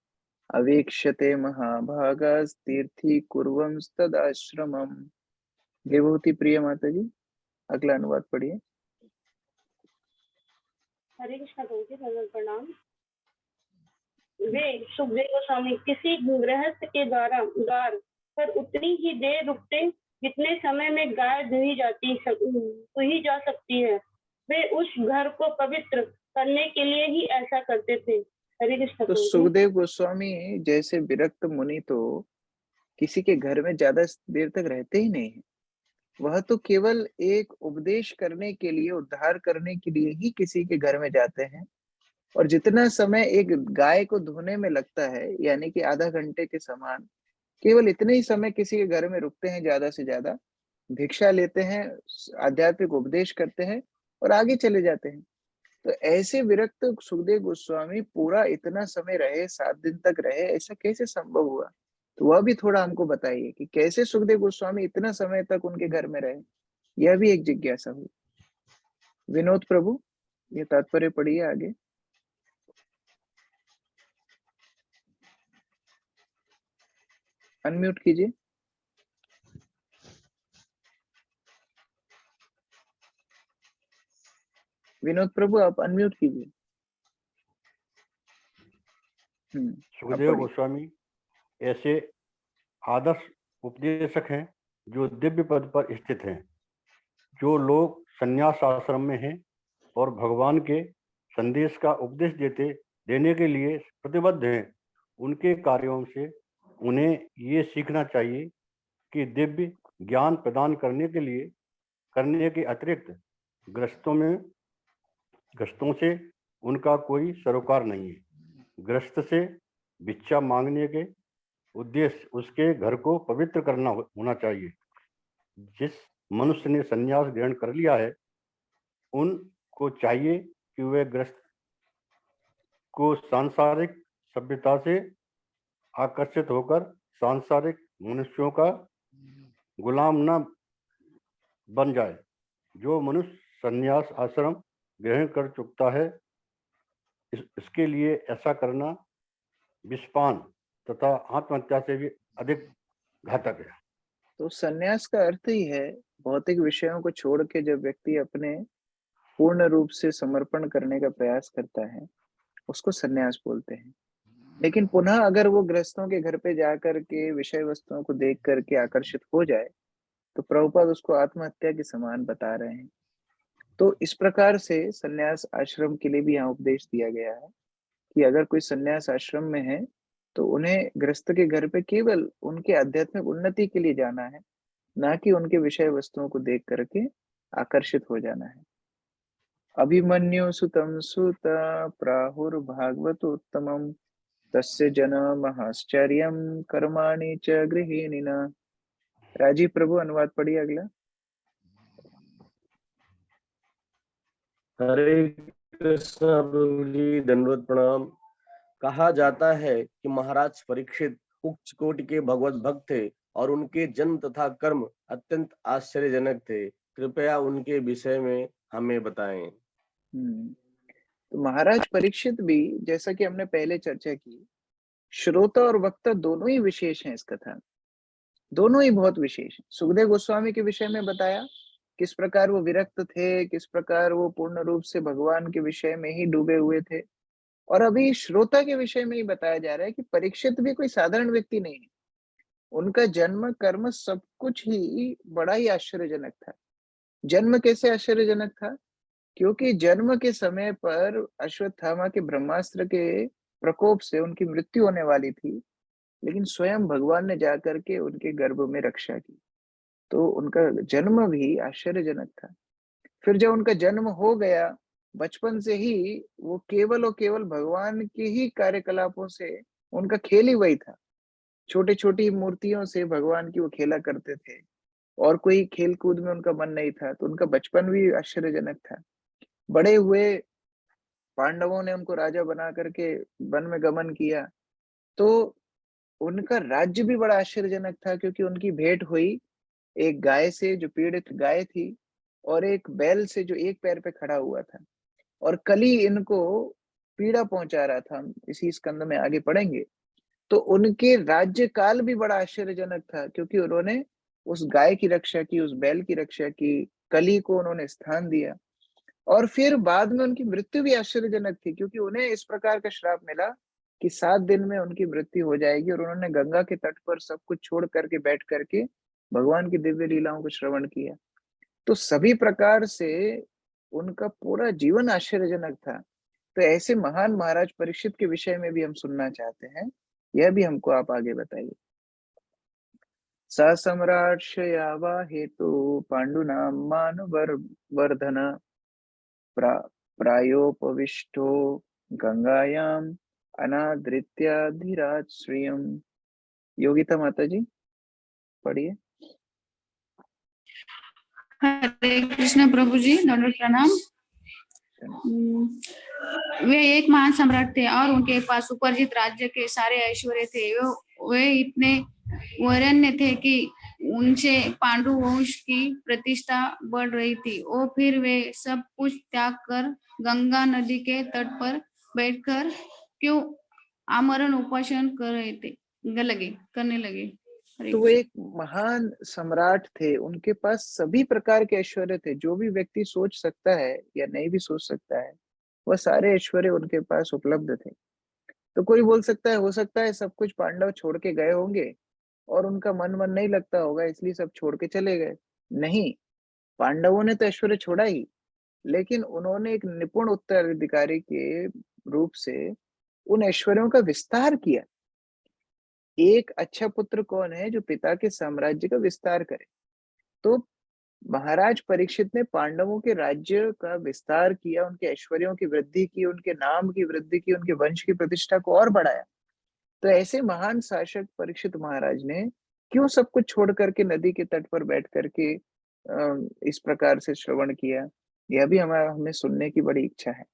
अवेक्षते महाभागास तीर्थी कुर्वंस तदाश्रमम। देवहूति प्रिय माता जी, अगला अनुवाद पढ़िए। हरे कृष्ण प्रभु जी, प्रणाम। वे सुखदेव गोस्वामी किसी गृहस्थ के द्वार पर उतनी ही देर रुकते जितने समय में गाय दुही जा सकती है। वे उस घर को पवित्र करने के लिए ही ऐसा करते थे। हरे कृष्ण। तो सुखदेव गोस्वामी जैसे विरक्त मुनि तो किसी के घर में ज्यादा देर तक रहते ही नहीं है। वह तो केवल एक उपदेश करने के लिए, उद्धार करने के लिए ही किसी के घर में जाते हैं। और जितना समय एक गाय को धोने में लगता है, यानी कि आधा घंटे के समान, केवल इतने ही समय किसी के घर में रुकते हैं, ज्यादा से ज्यादा भिक्षा लेते हैं, आध्यात्मिक उपदेश करते हैं और आगे चले जाते हैं। तो ऐसे विरक्त सुखदेव गोस्वामी पूरा इतना समय रहे, 7 दिन तक रहे, ऐसा कैसे संभव हुआ? तो वह भी थोड़ा हमको बताइए कि कैसे सुखदेव गोस्वामी इतना समय तक उनके घर में रहे। यह भी एक जिज्ञासा हुई। विनोद प्रभु, ये तात्पर्य पढ़िए आगे। अनम्यूट कीजिए। विनोद प्रभु आप अनम्यूट कीजिए। सुखदेव गोस्वामी ऐसे आदर्श उपदेशक हैं जो दिव्य पद पर स्थित हैं। जो लोग संन्यास आश्रम में हैं और भगवान के संदेश का उपदेश देने के लिए प्रतिबद्ध हैं, उनके कार्यों से उन्हें ये सीखना चाहिए कि दिव्य ज्ञान प्रदान करने के अतिरिक्त ग्रस्तों से उनका कोई सरोकार नहीं है। ग्रस्त से भिक्षा मांगने के उद्देश्य उसके घर को पवित्र करना होना चाहिए। जिस मनुष्य ने संन्यास ग्रहण कर लिया है, उनको चाहिए कि वे ग्रस्त को सांसारिक सभ्यता से आकर्षित होकर सांसारिक मनुष्यों का गुलाम न बन जाए। जो मनुष्य संन्यास आश्रम ग्रहण कर चुकता है, इसके लिए ऐसा करना विषपान तथा आत्महत्या से भी अधिक घातक है। तो संन्यास का अर्थ ही है भौतिक विषयों को छोड़ के जब व्यक्ति अपने पूर्ण रूप से समर्पण करने का प्रयास करता है, उसको संन्यास बोलते हैं। लेकिन पुनः अगर वो गृहस्थों के घर पे जाकर के विषय वस्तुओं को देख करके आकर्षित हो जाए, तो प्रभुपाद उसको आत्महत्या के समान बता रहे हैं। तो इस प्रकार से संन्यास आश्रम के लिए भी यहाँ उपदेश दिया गया है कि अगर कोई संन्यास आश्रम में है, तो उन्हें गृहस्थ के घर पे केवल उनके आध्यात्मिक उन्नति के लिए जाना है, ना कि उनके विषय वस्तुओं को देख करके आकर्षित हो जाना है। अभिमन्यु सुतं सुत प्राहुर्भागवतोत्तमं तस्य जनमहाश्चर्यं कर्माणि च गृहीणिनः। राजीव प्रभु अनुवाद पढ़िए अगला। हरे कृष्ण प्रभु जी, दंडवत प्रणाम। कहा जाता है कि महाराज परीक्षित उच्च कोटि के भगवत भक्त थे और उनके जन्म तथा कर्म अत्यंत आश्चर्यजनक थे। कृपया उनके विषय में हमें बताएं। तो महाराज परीक्षित भी, जैसा कि हमने पहले चर्चा की, श्रोता और वक्ता दोनों ही विशेष हैं इस कथा, दोनों ही बहुत विशेष। सुखदेव गोस्वामी के विषय में बताया किस प्रकार वो विरक्त थे, किस प्रकार वो पूर्ण रूप से भगवान के विषय में ही डूबे हुए थे। और अभी श्रोता के विषय में ही बताया जा रहा है कि परीक्षित भी कोई साधारण व्यक्ति नहीं है। उनका जन्म कर्म सब कुछ ही बड़ा ही आश्चर्यजनक था। जन्म कैसे आश्चर्यजनक था? क्योंकि जन्म के समय पर अश्वत्थामा के ब्रह्मास्त्र के प्रकोप से उनकी मृत्यु होने वाली थी, लेकिन स्वयं भगवान ने जाकर के उनके गर्भ में रक्षा की। तो उनका जन्म भी आश्चर्यजनक था। फिर जब उनका जन्म हो गया, बचपन से ही वो केवल और केवल भगवान के ही कार्यकलापों से उनका खेल ही वही था। छोटी-छोटी मूर्तियों से भगवान की वो खेला करते थे और कोई खेल कूद में उनका मन नहीं था, तो उनका बचपन भी आश्चर्यजनक था। बड़े हुए, पांडवों ने उनको राजा बना करके वन में गमन किया, तो उनका राज्य भी बड़ा आश्चर्यजनक था, क्योंकि उनकी भेंट हुई एक गाय से जो पीड़ित गाय थी और एक बैल से जो एक पैर पे खड़ा हुआ था, और कली इनको पीड़ा पहुंचा रहा था। इसी स्कंद में आगे पढ़ेंगे। तो उनके राज्य काल भी बड़ा आश्चर्यजनक था, क्योंकि उन्होंने उस गाय की रक्षा की, उस बैल की रक्षा की, कली को उन्होंने स्थान दिया। और फिर बाद में उनकी मृत्यु भी आश्चर्यजनक थी, क्योंकि उन्हें इस प्रकार का श्राप मिला कि 7 दिन में उनकी मृत्यु हो जाएगी, और उन्होंने गंगा के तट पर सब कुछ छोड़ करके बैठ करके भगवान की दिव्य लीलाओं को श्रवण किया। तो सभी प्रकार से उनका पूरा जीवन आश्चर्यजनक था। तो ऐसे महान महाराज परीक्षित के विषय में भी हम सुनना चाहते हैं, यह भी हमको आप आगे बताइए। स सम्राट्शयावा हेतु पांडुना मानवर्धन प्रायोपविष्टो गंगायाम अनादृत्याधिराज श्रियम। योगिता माता जी पढ़िए। हरे कृष्ण प्रभु जी, दंडवत प्रणाम। वे एक महान सम्राट थे और उनके पास उपार्जित राज्य के सारे ऐश्वर्य थे। वे इतने वरेण्य थे कि उनसे पांडु वंश की प्रतिष्ठा बढ़ रही थी। और फिर वे सब कुछ त्याग कर गंगा नदी के तट पर बैठकर क्यों आमरण उपासन करने लगे। तो वो एक महान सम्राट थे, उनके पास सभी प्रकार के ऐश्वर्य थे। जो भी व्यक्ति सोच सकता है या नहीं भी सोच सकता है, वह सारे ऐश्वर्य उनके पास उपलब्ध थे। तो कोई बोल सकता है, हो सकता है सब कुछ पांडव छोड़ के गए होंगे और उनका मन नहीं लगता होगा, इसलिए सब छोड़ के चले गए। नहीं, पांडवों ने तो ऐश्वर्य छोड़ा ही, लेकिन उन्होंने एक निपुण उत्तराधिकारी के रूप से उन ऐश्वर्यों का विस्तार किया। एक अच्छा पुत्र कौन है जो पिता के साम्राज्य का विस्तार करे। तो महाराज परीक्षित ने पांडवों के राज्य का विस्तार किया, उनके ऐश्वर्यों की वृद्धि की, उनके नाम की वृद्धि की, उनके वंश की प्रतिष्ठा को और बढ़ाया। तो ऐसे महान शासक परीक्षित महाराज ने क्यों सब कुछ छोड़ करके नदी के तट पर बैठ करके इस प्रकार से श्रवण किया, यह भी हमें सुनने की बड़ी इच्छा है।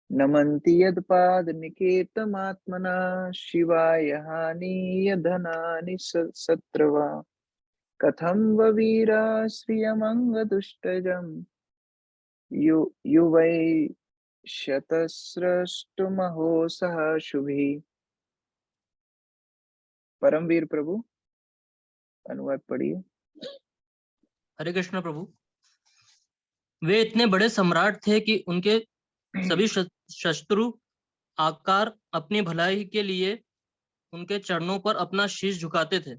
नमन्ति यत्पाद निकेतमात्मना शिवाय हानि धनानि सत्रवा कथं वीरा श्रियमंगदुष्टजम् युवै शतस्रष्टुमहो सह शुभि। परमवीर प्रभु अनुवाद पढ़िए। हरे कृष्ण प्रभु। वे इतने बड़े सम्राट थे कि उनके सभी शत्रु आकार अपनी भलाई के लिए उनके चरणों पर अपना शीश झुकाते थे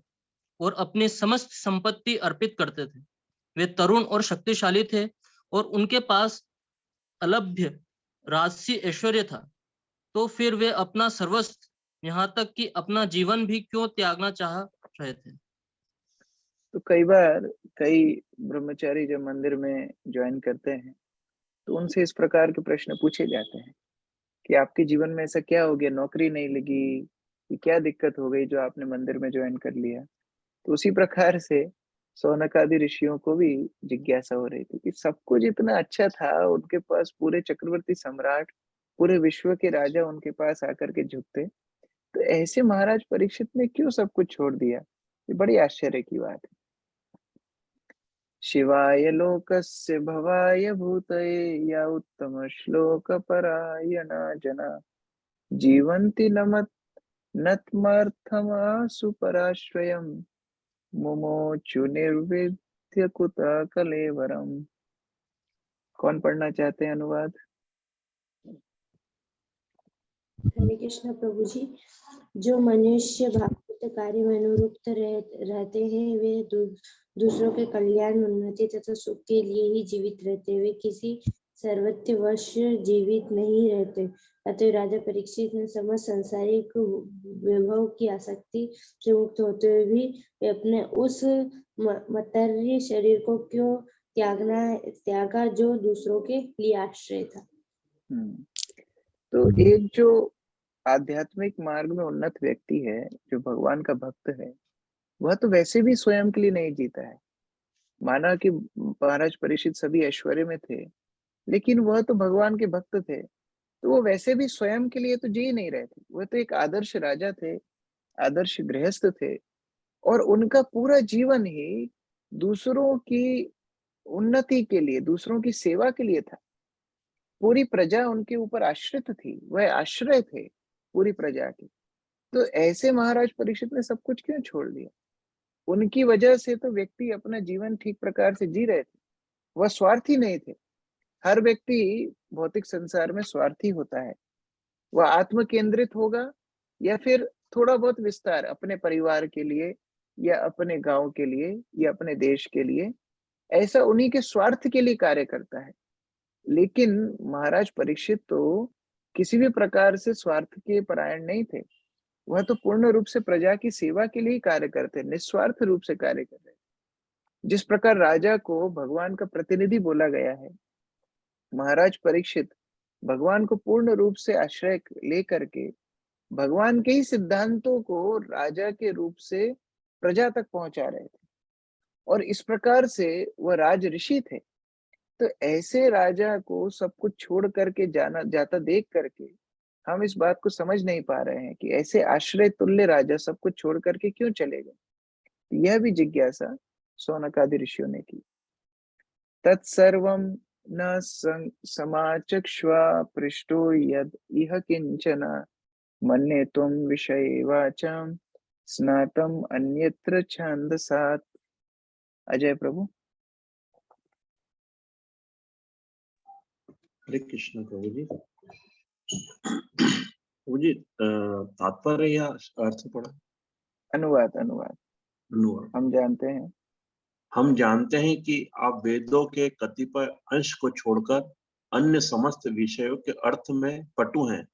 और अपनी समस्त संपत्ति अर्पित करते थे। वे तरुण और शक्तिशाली थे और उनके पास अलभ्य राजसी ऐश्वर्य था। तो फिर वे अपना सर्वस्व, यहाँ तक कि अपना जीवन भी क्यों त्यागना चाह रहे थे। तो कई बार कई ब्रह्मचारी जब मंदिर में ज्वाइन करते हैं तो उनसे इस प्रकार के प्रश्न पूछे जाते हैं कि आपके जीवन में ऐसा क्या हो गया, नौकरी नहीं लगी, कि क्या दिक्कत हो गई जो आपने मंदिर में ज्वाइन कर लिया। तो उसी प्रकार से शौनक आदि ऋषियों को भी जिज्ञासा हो रही थी कि सब कुछ इतना अच्छा था, उनके पास पूरे चक्रवर्ती सम्राट, पूरे विश्व के राजा उनके पास आकर के झुकते, तो ऐसे महाराज परीक्षित ने क्यों सब कुछ छोड़ दिया। ये बड़ी आश्चर्य की बात है। शिवाय लोकस्य भवाय भूतये या उत्तम श्लोक परायणा जना जीवन्ति नत्मर्थमासु पराश्रयम् मुमोचु निर्विद्य कुतः कलेवरम्। कौन पढ़ना चाहते हैं अनुवाद? हरे कृष्ण प्रभु जी। जो मनुष्य भागवत कार्य में अनुरुक्त रहते हैं वे दूसरों के कल्याण, उन्नति तथा सुख के लिए ही जीवित रहते, वे किसी सर्वस्ववश जीवित नहीं रहते। अतः राजा परीक्षित ने समस्त सांसारिक वैभव की आसक्ति से मुक्त होते हुए भी वे अपने उस मर्त्य शरीर को क्यों त्यागा जो दूसरों के लिए आश्रय था। तो एक जो आध्यात्मिक मार्ग में उन्नत व्यक्ति है, जो भगवान का भक्त है, वह तो वैसे भी स्वयं के लिए नहीं जीता है। माना कि महाराज परीक्षित सभी ऐश्वर्य में थे, लेकिन वह तो भगवान के भक्त थे, तो वो वैसे भी स्वयं के लिए तो जी नहीं रहे थे। वह तो एक आदर्श राजा थे, आदर्श गृहस्थ थे, और उनका पूरा जीवन ही दूसरों की उन्नति के लिए, दूसरों की सेवा के लिए था। पूरी प्रजा उनके ऊपर आश्रित थी, वह आश्रय थे पूरी प्रजा के। तो ऐसे महाराज परीक्षित ने सब कुछ क्यों छोड़ दिया? उनकी वजह से तो व्यक्ति अपना जीवन ठीक प्रकार से जी रहे थे, वह स्वार्थी नहीं थे। हर व्यक्ति भौतिक संसार में स्वार्थी होता है, वह आत्म केंद्रित होगा या फिर थोड़ा बहुत विस्तार अपने परिवार के लिए या अपने गांव के लिए या अपने देश के लिए, ऐसा उन्हीं के स्वार्थ के लिए कार्य करता है। लेकिन महाराज परीक्षित तो किसी भी प्रकार से स्वार्थ के परायण नहीं थे, वह तो पूर्ण रूप से प्रजा की सेवा के लिए कार्य करते, निस्वार्थ रूप से कार्य कर रहे। जिस प्रकार राजा को भगवान का प्रतिनिधि बोला गया है, महाराज परीक्षित भगवान को पूर्ण रूप से आश्रय लेकर के भगवान के ही सिद्धांतों को राजा के रूप से प्रजा तक पहुंचा रहे थे, और इस प्रकार से वह राज ऋषि थे। तो ऐसे राजा को सब कुछ छोड़ करके जाता देख करके हम इस बात को समझ नहीं पा रहे हैं कि ऐसे आश्रय तुल्य राजा सब कुछ छोड़ करके क्यों चले गए। यह भी जिज्ञासा शौनक आदि ऋषियों ने की। तत्सर्वं न समाचक्ष्वा पृष्टो यद इह किंचन मन्ये त्वं विषये वाचां स्नातम अन्यत्र छान्दसात्। अजय प्रभु। हरे कृष्ण प्रभु जी। प्रभु जी तात्पर्य या अर्थ पढ़ा? अनुवाद हम जानते हैं कि आप वेदों के कतिपय अंश को छोड़कर अन्य समस्त विषयों के अर्थ में पटु हैं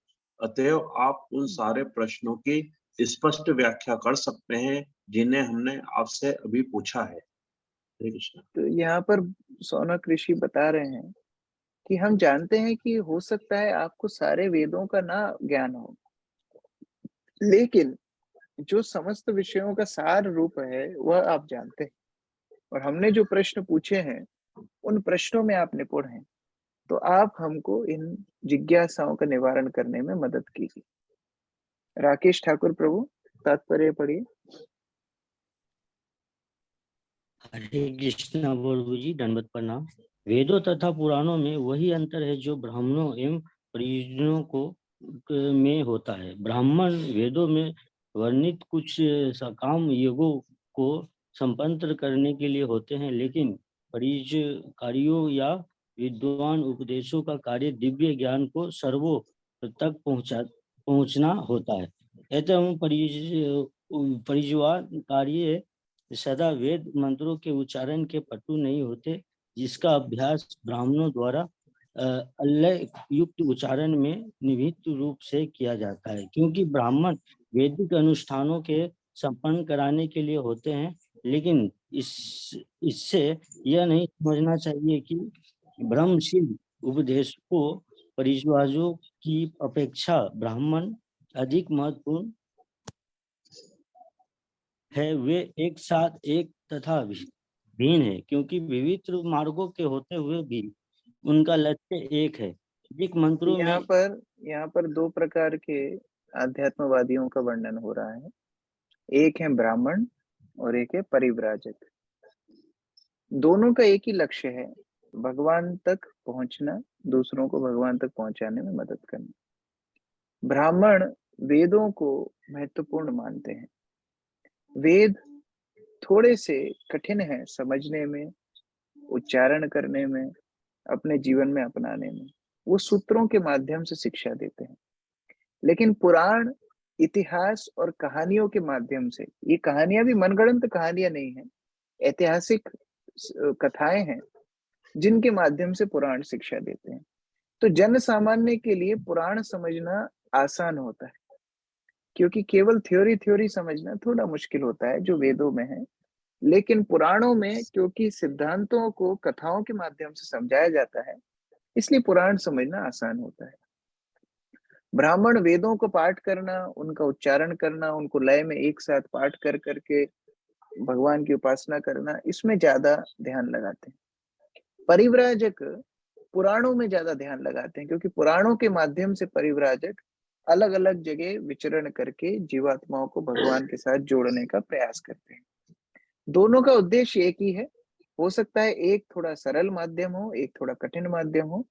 अतएव आप उन सारे प्रश्नों की स्पष्ट व्याख्या कर सकते हैं जिन्हें हमने आपसे अभी पूछा है। हरे कृष्ण। तो यहाँ पर सौनक ऋषि बता रहे हैं कि हम जानते हैं कि हो सकता है आपको सारे वेदों का ना ज्ञान हो, लेकिन जो समस्त विषयों का सार रूप है वह आप जानते हैं, और हमने जो प्रश्न पूछे हैं उन प्रश्नों में आप निपुण हैं, तो आप हमको इन जिज्ञासाओं का निवारण करने में मदद कीजिए। राकेश ठाकुर प्रभु, तात्पर्य पढ़िए। हरे कृष्णा प्रभु जी, दंडवत प्रणाम। वेदों तथा पुराणों में वही अंतर है जो ब्राह्मणों एवं परिजनों को में होता है। ब्राह्मण वेदों में वर्णित कुछ सकाम यज्ञों को संपन्न करने के लिए होते हैं, लेकिन परिजकारियों या विद्वान उपदेशों का कार्य दिव्य ज्ञान को सर्वों तक पहुंचना होता है। एवं परिजवान कार्य सदा वेद मंत्रों के उच्चारण के पटु नहीं होते, जिसका अभ्यास ब्राह्मणों द्वारा अल्लय युक्त उच्चारण में निहित रूप से किया जाता है, क्योंकि ब्राह्मण वैदिक अनुष्ठानों के संपन्न कराने के लिए होते हैं। लेकिन इससे यह नहीं समझना चाहिए कि ब्रह्मशील उपदेशकों परिजवाजों की अपेक्षा ब्राह्मण अधिक महत्वपूर्ण है। वे एक साथ एक तथा भिन्न है, क्योंकि विविध मार्गों के होते हुए भी उनका लक्ष्य एक है। वैदिक मंत्रों में यहाँ पर दो प्रकार के आध्यात्मवादियों का वर्णन हो रहा है। एक है ब्राह्मण और एक है परिव्राजक। दोनों का एक ही लक्ष्य है, भगवान तक पहुंचना, दूसरों को भगवान तक पहुंचाने में मदद करना। ब्राह्मण वेदों को महत्वपूर्ण मानते हैं। वेद थोड़े से कठिन है समझने में, उच्चारण करने में, अपने जीवन में अपनाने में। वो सूत्रों के माध्यम से शिक्षा देते हैं। लेकिन पुराण, इतिहास और कहानियों के माध्यम से, ये कहानियां भी मनगढ़ंत कहानियां नहीं है, ऐतिहासिक कथाएं हैं जिनके माध्यम से पुराण शिक्षा देते हैं। तो जन सामान्य के लिए पुराण समझना आसान होता है, क्योंकि केवल थ्योरी समझना थोड़ा मुश्किल होता है जो वेदों में है। लेकिन पुराणों में क्योंकि सिद्धांतों को कथाओं के माध्यम से समझाया जाता है, इसलिए पुराण समझना आसान होता है। ब्राह्मण वेदों को पाठ करना, उनका उच्चारण करना, उनको लय में एक साथ पाठ कर करके भगवान की उपासना करना, इसमें ज्यादा ध्यान लगाते हैं। परिव्राजक पुराणों में ज्यादा ध्यान लगाते हैं, क्योंकि पुराणों के माध्यम से परिव्राजक अलग अलग जगह विचरण करके जीवात्माओं को भगवान के साथ जोड़ने का प्रयास करते हैं। दोनों का उद्देश्य एक ही है। हो सकता है एक थोड़ा सरल माध्यम हो, एक थोड़ा कठिन माध्यम हो,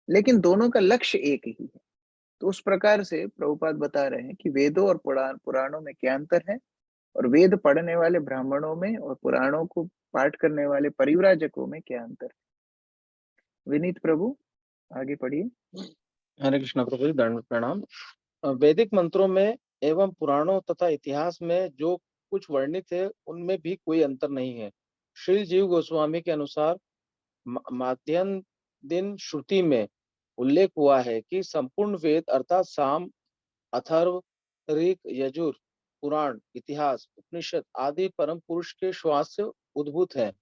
लेकिन दोनों का लक्ष्य एक ही है। तो उस प्रकार से प्रभुपाद बता रहे हैं कि वेदों और पुराणों में क्या अंतर है, और वेद पढ़ने वाले ब्राह्मणों में और पुराणों को पाठ करने वाले परिव्राजकों में क्या अंतर है। विनीत प्रभु, आगे पढ़िए। हरे कृष्ण प्रभु जी, दंडवत प्रणाम। वैदिक मंत्रों में एवं पुराणों तथा इतिहास में जो कुछ वर्णित है उनमें भी कोई अंतर नहीं है। श्री जीव गोस्वामी के अनुसार माध्यम दिन श्रुति में उल्लेख हुआ है कि संपूर्ण वेद अर्थात साम, अथर्व, ऋग, यजुर, पुराण, इतिहास, उपनिषद आदि परम पुरुष के श्वास से उद्भूत है।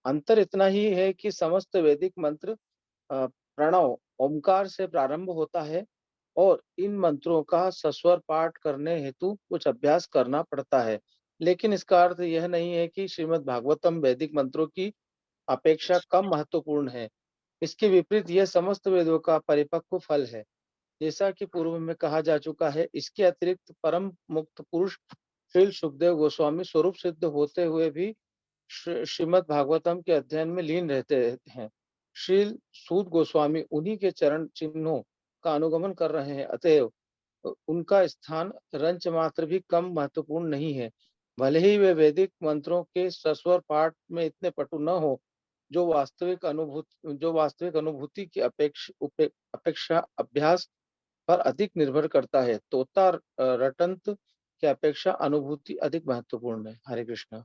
अंतर इतना ही है कि समस्त वैदिक मंत्र प्रणव ओमकार से प्रारंभ होता है, और इन मंत्रों का सस्वर पाठ करने हेतु कुछ अभ्यास करना पड़ता है। लेकिन इसका अर्थ यह नहीं है कि श्रीमद् भागवतम वैदिक मंत्रों की अपेक्षा कम महत्वपूर्ण है। इसके विपरीत यह समस्त वेदों का परिपक्व फल है। जैसा कि पूर्व में कहा जा चुका है, इसके अतिरिक्त परम मुक्त पुरुष श्री सुखदेव गोस्वामी स्वरूप सिद्ध होते हुए भी श्रीमद् भागवतम के अध्ययन में लीन रहते हैं। श्री सूत गोस्वामी उन्हीं के चरण चिन्हों का अनुगमन कर रहे हैं, अतएव उनका स्थान रंच मात्र भी कम महत्वपूर्ण नहीं है। भले ही वे वैदिक मंत्रों के सस्वर पाठ में इतने पटु न हो, जो वास्तविक अनुभूति की अपेक्षा अभ्यास पर अधिक निर्भर करता है। तोता रटंत की अपेक्षा अनुभूति अधिक महत्वपूर्ण है। हरे कृष्ण।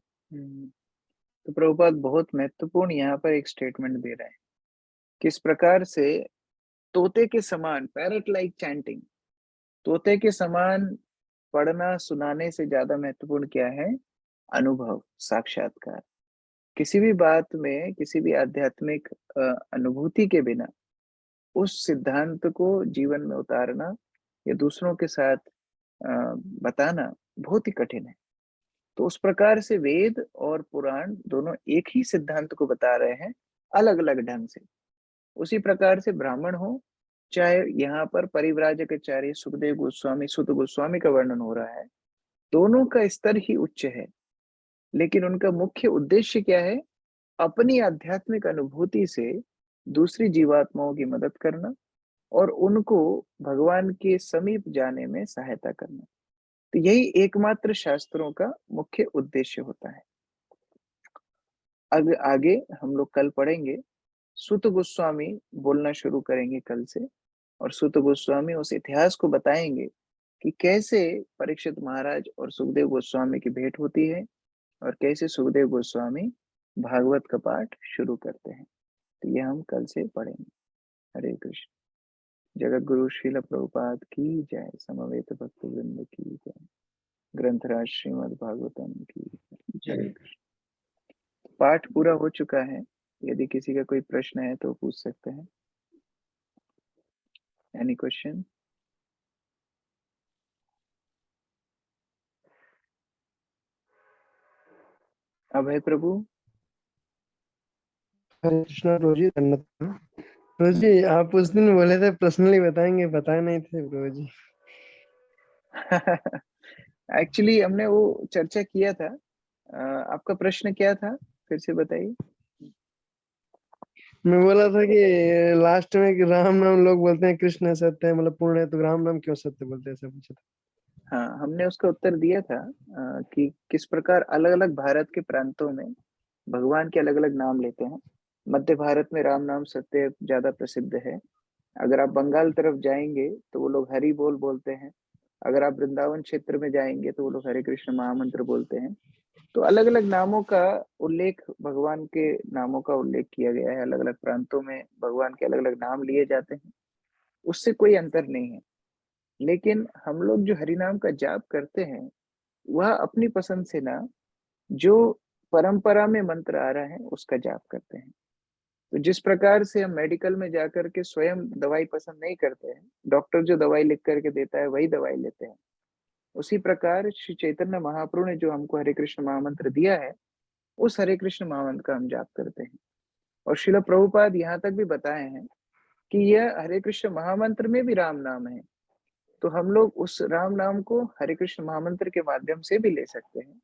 तो प्रभुपाद बहुत महत्वपूर्ण यहाँ पर एक स्टेटमेंट दे रहे हैं, किस प्रकार से तोते के समान, पैरट लाइक चैंटिंग, तोते के समान पढ़ना सुनाने से ज्यादा महत्वपूर्ण क्या है? अनुभव, साक्षात्कार। किसी भी बात में, किसी भी आध्यात्मिक अनुभूति के बिना उस सिद्धांत को जीवन में उतारना या दूसरों के साथ बताना बहुत ही कठिन है। तो उस प्रकार से वेद और पुराण दोनों एक ही सिद्धांत को बता रहे हैं, अलग अलग ढंग से। उसी प्रकार से ब्राह्मण हो, चाहे यहाँ पर परिव्राजक आचार्य सुखदेव गोस्वामी, सुत गोस्वामी का वर्णन हो रहा है, दोनों का स्तर ही उच्च है, लेकिन उनका मुख्य उद्देश्य क्या है? अपनी आध्यात्मिक अनुभूति से दूसरी जीवात्माओं की मदद करना और उनको भगवान के समीप जाने में सहायता करना। तो यही एकमात्र शास्त्रों का मुख्य उद्देश्य होता है। आगे हम लोग कल पढ़ेंगे, सुत गोस्वामी बोलना शुरू करेंगे कल से, और सुत गोस्वामी उस इतिहास को बताएंगे कि कैसे परीक्षित महाराज और सुखदेव गोस्वामी की भेंट होती है और कैसे सुखदेव गोस्वामी भागवत का पाठ शुरू करते हैं। तो यह हम कल से पढ़ेंगे। हरे कृष्ण। जगत गुरु श्रील प्रभुपाद की जय। समवेत भक्त वृंद की जय। ग्रंथराज श्रीमद् भागवतम की जय। पाठ पूरा हो चुका है। यदि किसी का कोई प्रश्न है तो पूछ सकते हैं। Any question? अभय प्रभु। हरे कृष्णा प्रभु जी, धन्यवाद। प्रभु जी आप उस दिन बोले थे पर्सनली बताएंगे, बताए नहीं थे प्रभु जी। एक्चुअली हमने वो चर्चा किया था। आपका प्रश्न क्या था, फिर से बताइए। मैं बोला था कि लास्ट में कि राम नाम लोग बोलते हैं कृष्ण सत्य है, मतलब पूर्ण है, तो राम नाम क्यों सत्य बोलते हैं, ऐसा पूछा था। हाँ, हमने उसका उत्तर दिया था कि किस प्रकार अलग अलग भारत के प्रांतों में भगवान के अलग अलग नाम लेते हैं। मध्य भारत में राम नाम सत्य ज्यादा प्रसिद्ध है। अगर आप बंगाल तरफ जाएंगे तो वो लोग हरि बोल बोलते हैं। अगर आप वृंदावन क्षेत्र में जाएंगे तो वो लोग हरे कृष्ण महामंत्र बोलते हैं। तो अलग अलग नामों का उल्लेख, भगवान के नामों का उल्लेख किया गया है। अलग अलग प्रांतों में भगवान के अलग अलग नाम लिए जाते हैं, उससे कोई अंतर नहीं है। लेकिन हम लोग जो हरि नाम का जाप करते हैं वह अपनी पसंद से ना, जो परंपरा में मंत्र आ रहा है उसका जाप करते हैं। तो जिस प्रकार से हम मेडिकल में जाकर के स्वयं दवाई पसंद नहीं करते हैं, डॉक्टर जो दवाई लिख करके देता है वही दवाई लेते हैं, उसी प्रकार श्री चैतन्य महाप्रभु ने जो हमको हरे कृष्ण महामंत्र दिया है, उस हरे कृष्ण महामंत्र का हम जाप करते हैं। और श्रील प्रभुपाद यहाँ तक भी बताए हैं कि यह हरे कृष्ण महामंत्र में भी राम नाम है, तो हम लोग उस राम नाम को हरे कृष्ण महामंत्र के माध्यम से भी ले सकते हैं।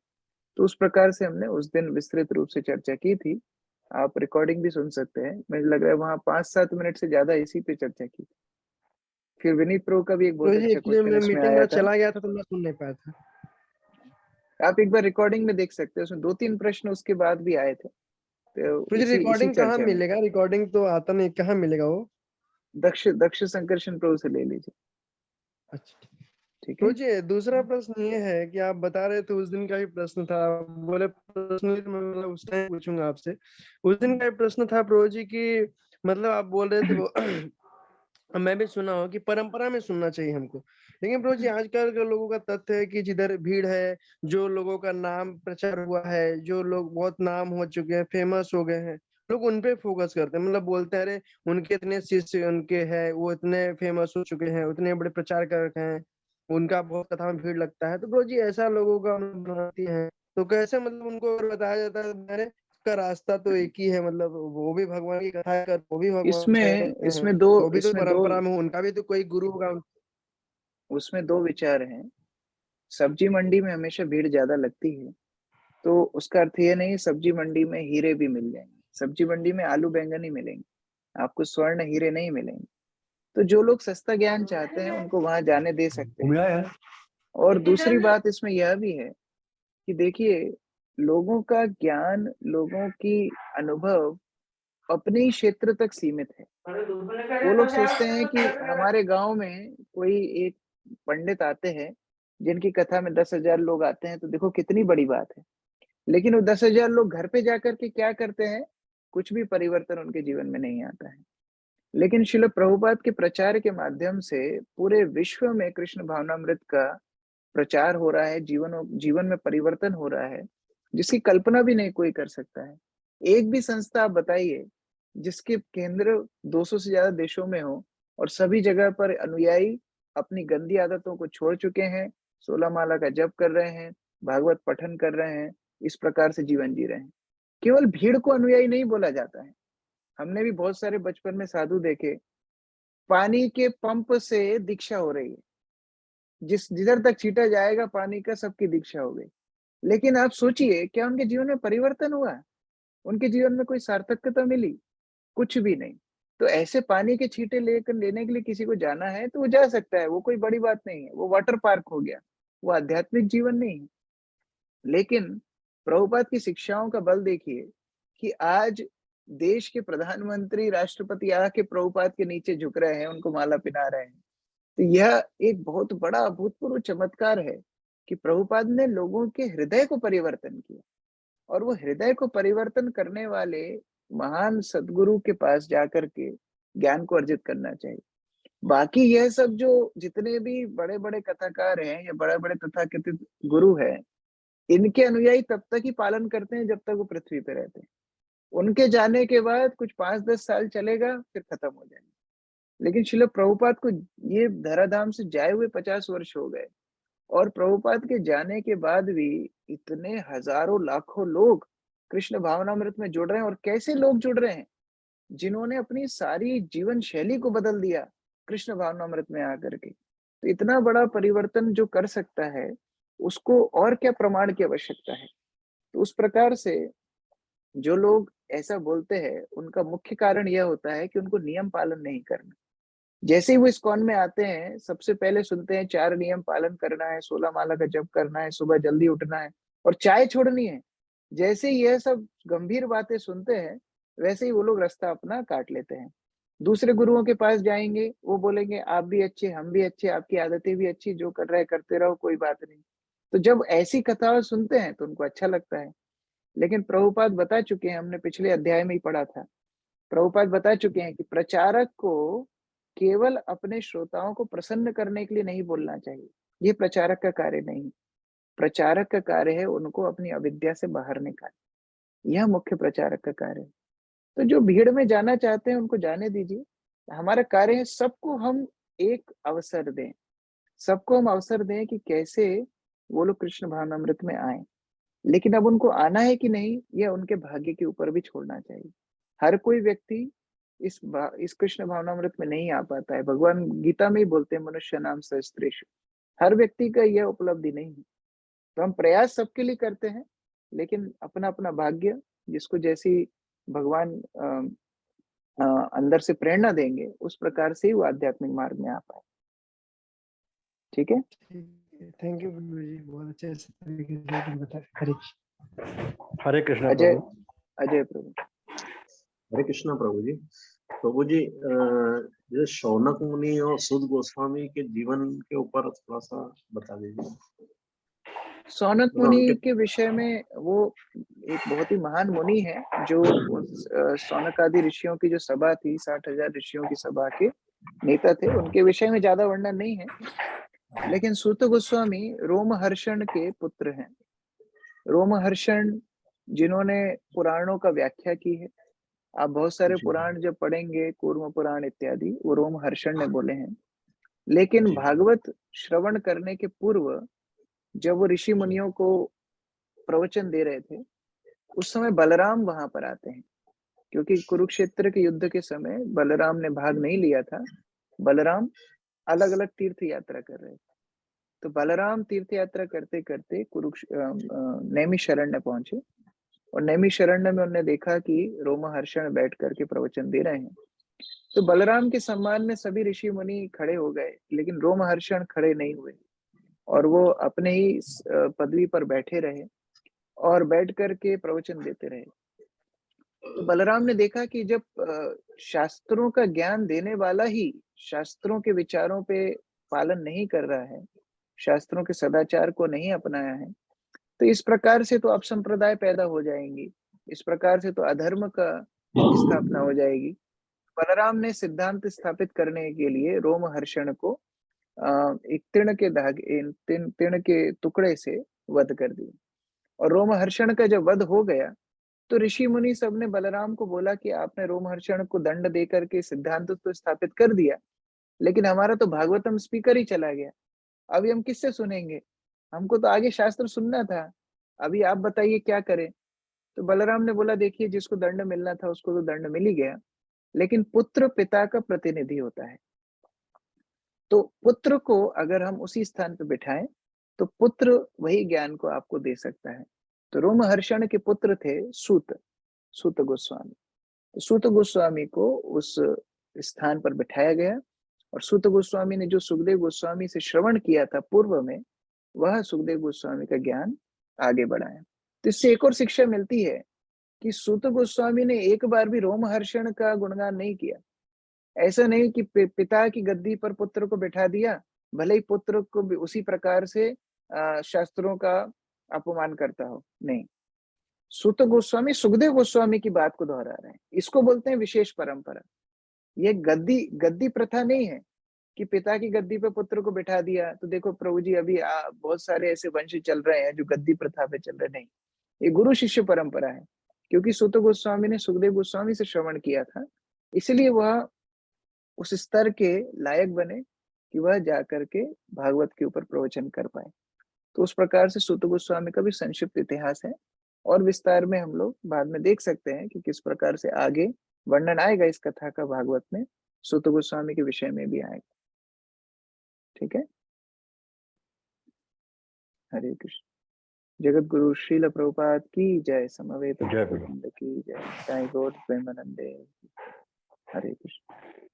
तो उस प्रकार से हमने उस दिन विस्तृत रूप से चर्चा की थी। आप रिकॉर्डिंग भी सुन सकते हैं। मुझे लग रहा है वहाँ 5-7 मिनट से ज्यादा इसी पे चर्चा की थी। फिर विनीत प्रो का भी एक बहुत अच्छा क्वेश्चन मैं इसमें मीटिंग आया में था। चला गया था तो मैं सुन नहीं पाया था। आप एक बार रिकॉर्डिंग में देख सकते हैं, उसमें 2-3 प्रश्न उसके बाद भी आए थे। तो इसी रिकॉर्डिंग कहाँ चर्चा में मिलेगा? रिकॉर्डिंग तो आता नहीं, कहाँ मिलेगा वो? दक्ष संकर्षण प्रो से ले लीजिए। अच्छा ठीक है। तो जी दूसरा प्रश्न ये है कि आप बता रहे थे उस दिन का ही प्रश्न था, बोले पर्सनली मतलब उस टाइम पूछूंगा आपसे। उस दिन का ही प्रश्न था प्रभु जी की, मतलब आप बोल रहे थे वो मैं भी सुना हूँ कि परंपरा में सुनना चाहिए हमको। लेकिन प्रभु जी आजकल के लोगों का तथ्य है कि जिधर भीड़ है, जो लोगों का नाम प्रचार हुआ है, जो लोग बहुत नाम हो चुके हैं, फेमस हो गए हैं, लोग उन पे फोकस करते हैं। मतलब बोलते हैं अरे उनके इतने शिष्य उनके हैं, वो इतने फेमस हो चुके हैं, उतने बड़े प्रचार कर रखे हैं, उनका बहुत कथा में भीड़ लगता है। तो प्रभु जी ऐसा लोगों का बनाती है तो कैसे मतलब उनको बताया जाता है अरे का रास्ता तो एक ही है, मतलब वो भी भगवान की कथा कर, वो भी भगवान से करते हैं, वो भी तो परंपरा में, उनका भी तो कोई गुरु होगा। उसमें 2 विचार हैं। सब्जी मंडी में हमेशा भीड़ ज्यादा लगती है, तो उसका अर्थ ये नहीं सब्जी मंडी में हीरे भी मिल जाएंगे। सब्जी मंडी में आलू बैंगन ही मिलेंगे, आपको स्वर्ण हीरे नहीं मिलेंगे। तो जो लोग सस्ता ज्ञान चाहते हैं उनको वहां जाने दे सकते हैं। और दूसरी बात इसमें यह भी है कि देखिए, लोगों का ज्ञान, लोगों की अनुभव अपने ही क्षेत्र तक सीमित है। वो लोग सोचते हैं कि हमारे गांव में कोई एक पंडित आते हैं जिनकी कथा में 10,000 लोग आते हैं, तो देखो कितनी बड़ी बात है। लेकिन वो 10,000 लोग घर पे जाकर के क्या करते हैं, कुछ भी परिवर्तन उनके जीवन में नहीं आता है। लेकिन श्रील प्रभुपाद के प्रचार के माध्यम से पूरे विश्व में कृष्ण भावनामृत का प्रचार हो रहा है, जीवन में परिवर्तन हो रहा है, जिसकी कल्पना भी नहीं कोई कर सकता है। एक भी संस्था आप बताइए जिसके केंद्र 200 से ज्यादा देशों में हो और सभी जगह पर अनुयायी अपनी गंदी आदतों को छोड़ चुके हैं, 16 माला का जप कर रहे हैं, भागवत पठन कर रहे हैं, इस प्रकार से जीवन जी रहे हैं। केवल भीड़ को अनुयायी नहीं बोला जाता है। हमने भी बहुत सारे बचपन में साधु देखे, पानी के पंप से दीक्षा हो रही है, जिधर तक छींटा जाएगा पानी का सबकी दीक्षा हो गई। लेकिन आप सोचिए क्या उनके जीवन में परिवर्तन हुआ? उनके जीवन में कोई सार्थकता मिली? कुछ भी नहीं। तो ऐसे पानी के छींटे लेने के लिए किसी को जाना है तो वो जा सकता है, वो कोई बड़ी बात नहीं है, वो वाटर पार्क हो गया, वो आध्यात्मिक जीवन नहीं है। लेकिन प्रभुपाद की शिक्षाओं का बल देखिए कि आज देश के प्रधानमंत्री, राष्ट्रपति आके प्रभुपाद के नीचे झुक रहे हैं, उनको माला पहना रहे हैं। तो यह एक बहुत बड़ा अभूतपूर्व चमत्कार है कि प्रभुपाद ने लोगों के हृदय को परिवर्तन किया, और वो हृदय को परिवर्तन करने वाले महान सद्गुरु के पास जाकर के ज्ञान को अर्जित करना चाहिए। बाकी यह सब जो जितने भी बड़े बड़े कथाकार हैं या बड़े बड़े तथाकथित गुरु हैं, इनके अनुयायी तब तक ही पालन करते हैं जब तक वो पृथ्वी पे रहते हैं। उनके जाने के बाद कुछ 5-10 साल चलेगा, फिर खत्म हो जाएंगे। लेकिन श्रील प्रभुपाद को ये धराधाम से जाए हुए 50 वर्ष हो गए, और प्रभुपाद के जाने के बाद भी इतने हजारों लाखों लोग कृष्ण भावनामृत में जुड़ रहे हैं। और कैसे लोग जुड़ रहे हैं? जिन्होंने अपनी सारी जीवन शैली को बदल दिया कृष्ण भावनामृत में आकर के। तो इतना बड़ा परिवर्तन जो कर सकता है, उसको और क्या प्रमाण की आवश्यकता है? तो उस प्रकार से जो लोग ऐसा बोलते हैं, उनका मुख्य कारण यह होता है कि उनको नियम पालन नहीं करना। जैसे ही वो इस्कॉन में आते हैं, सबसे पहले सुनते हैं 4 नियम पालन करना है, 16 माला का जप करना है, सुबह जल्दी उठना है और चाय छोड़नी है। जैसे ही यह सब गंभीर बातें सुनते हैं, वैसे ही वो लोग रास्ता अपना काट लेते हैं। दूसरे गुरुओं के पास जाएंगे, वो बोलेंगे आप भी अच्छे, हम भी अच्छे, आपकी आदतें भी अच्छी, जो कर रहे करते रहो, कोई बात नहीं। तो जब ऐसी कथाएं सुनते हैं तो उनको अच्छा लगता है। लेकिन प्रभुपाद बता चुके हैं, हमने पिछले अध्याय में ही पढ़ा था, प्रभुपाद बता चुके हैं कि प्रचारक को केवल अपने श्रोताओं को प्रसन्न करने के लिए नहीं बोलना चाहिए। ये प्रचारक का कार्य नहीं। प्रचारक का कार्य है उनको अपनी अविद्या से बाहर निकालना। यह मुख्य प्रचारक का कार्य है। तो जो भीड़ में जाना चाहते हैं उनको जाने दीजिए। हमारा कार्य है सबको हम एक अवसर दें, सबको हम अवसर दें कि कैसे वो लोग कृष्ण भावनामृत में आए। लेकिन अब उनको आना है कि नहीं, यह उनके भाग्य के ऊपर भी छोड़ना चाहिए। हर कोई व्यक्ति इस कृष्ण भावनामृत में नहीं आ पाता है। भगवान गीता में ही बोलते हैं मनुष्य नाम सहस्त्रेषु। हर व्यक्ति का यह उपलब्धि नहीं है। तो हम प्रयास सबके लिए करते हैं, लेकिन अपना अपना भाग्य, जिसको जैसी भगवान अंदर से प्रेरणा देंगे, उस प्रकार से ही वो आध्यात्मिक मार्ग में आ पाए। ठीक है, थैंक यू प्रभु जी, बहुत अच्छे तरीके से बताया। हरे कृष्णा अजय प्रभु। अजय प्रभु। हरे कृष्णा प्रभु जी। प्रभु जी, जैसे शौनक मुनि और सुद गोस्वामी के जीवन के ऊपर थोड़ा सा बता दीजिए। शौनक मुनि के विषय में, वो एक बहुत ही महान मुनि है जो शौनक आदि ऋषियों की जो सभा थी, 60,000 ऋषियों की सभा के नेता थे। उनके विषय में ज्यादा वर्णन नहीं है। लेकिन सूत गोस्वामी रोमहर्षण के पुत्र हैं। रोमहर्षण जिन्होंने पुराणों का व्याख्या की है। आप बहुत सारे पुराण जब पढ़ेंगे, कूर्म पुराण इत्यादि, वो रोमहर्षण ने बोले हैं। लेकिन भागवत श्रवण करने के पूर्व जब वो ऋषि मुनियों को प्रवचन दे रहे थे, उस समय बलराम वहां पर आते हैं। क्योंकि कुरुक्षेत्र के युद्ध के समय बलराम ने भाग नहीं लिया था। बलराम अलग अलग तीर्थ यात्रा कर रहे थे। तो बलराम तीर्थ यात्रा करते करते नैमिषारण्य पहुंचे, और नैमिषारण्य में उन्होंने देखा कि रोमहर्षण बैठ करके प्रवचन दे रहे हैं। तो बलराम के सम्मान में सभी ऋषि मुनि खड़े हो गए, लेकिन रोमहर्षण खड़े नहीं हुए, और वो अपने ही पदवी पर बैठे रहे और बैठ करके प्रवचन देते रहे। तो बलराम ने देखा कि जब शास्त्रों का ज्ञान देने वाला ही शास्त्रों के विचारों पे पालन नहीं कर रहा है, शास्त्रों के सदाचार को नहीं अपनाया है, तो इस प्रकार से तो अपसंप्रदाय पैदा हो जाएंगी, इस प्रकार से तो अधर्म का स्थापना हो जाएगी। बलराम ने सिद्धांत स्थापित करने के लिए रोमहर्षण को एक तीर्ण के टुकड़े से वध कर दिया। और रोमहर्षण का जब वध हो गया तो ऋषि मुनि सब ने बलराम को बोला कि आपने रोमहर्षण को दंड दे करके सिद्धांत तो स्थापित कर दिया, लेकिन हमारा तो भागवतम स्पीकर ही चला गया, अभी हम किससे सुनेंगे? हमको तो आगे शास्त्र सुनना था, अभी आप बताइए क्या करें? तो बलराम ने बोला, देखिए जिसको दंड मिलना था उसको तो दंड मिल ही गया, लेकिन पुत्र पिता का प्रतिनिधि होता है। तो पुत्र को अगर हम उसी स्थान पे बिठाएं तो पुत्र वही ज्ञान को आपको दे सकता है। तो रोमहर्षण के पुत्र थे सूत गोस्वामी। तो सूत गोस्वामी को उस स्थान पर बिठाया गया और सूत गोस्वामी ने जो सुखदेव गोस्वामी से श्रवण किया था पूर्व में, वह सुखदेव गोस्वामी का ज्ञान आगे बढ़ाया। तो इससे एक और शिक्षा मिलती है कि सूत गोस्वामी ने एक बार भी रोमहर्षण का गुणगान नहीं किया। ऐसा नहीं कि पिता की गद्दी पर पुत्र को बैठा दिया, भले ही पुत्र को भी उसी प्रकार से शास्त्रों का अपमान करता हो, नहीं। सूत गोस्वामी सुखदेव गोस्वामी की बात को दोहरा रहे हैं, इसको बोलते हैं विशेष परंपरा। ये गद्दी प्रथा नहीं है कि पिता की गद्दी पे पुत्र को बैठा दिया। तो देखो प्रभु जी, अभी बहुत सारे ऐसे वंश चल रहे हैं जो गद्दी प्रथा पे चल रहे, नहीं, ये गुरु शिष्य परंपरा है। क्योंकि सूत गोस्वामी ने सुखदेव गोस्वामी से श्रवण किया था, इसलिए वह उस स्तर के लायक बने कि वह जाकर के भागवत के ऊपर प्रवचन कर पाए। तो उस प्रकार से सूत गोस्वामी का भी संक्षिप्त इतिहास है और विस्तार में हम लोग बाद में देख सकते हैं कि किस प्रकार से आगे वर्णन आएगा इस कथा का भागवत में, सूत गोस्वामी के विषय में भी आएगा। ठीक है, हरे कृष्ण। जगत गुरु श्रील प्रभुपाद की जय, समवेत की जय, साई गौर प्रेमानंदे। हरे कृष्ण।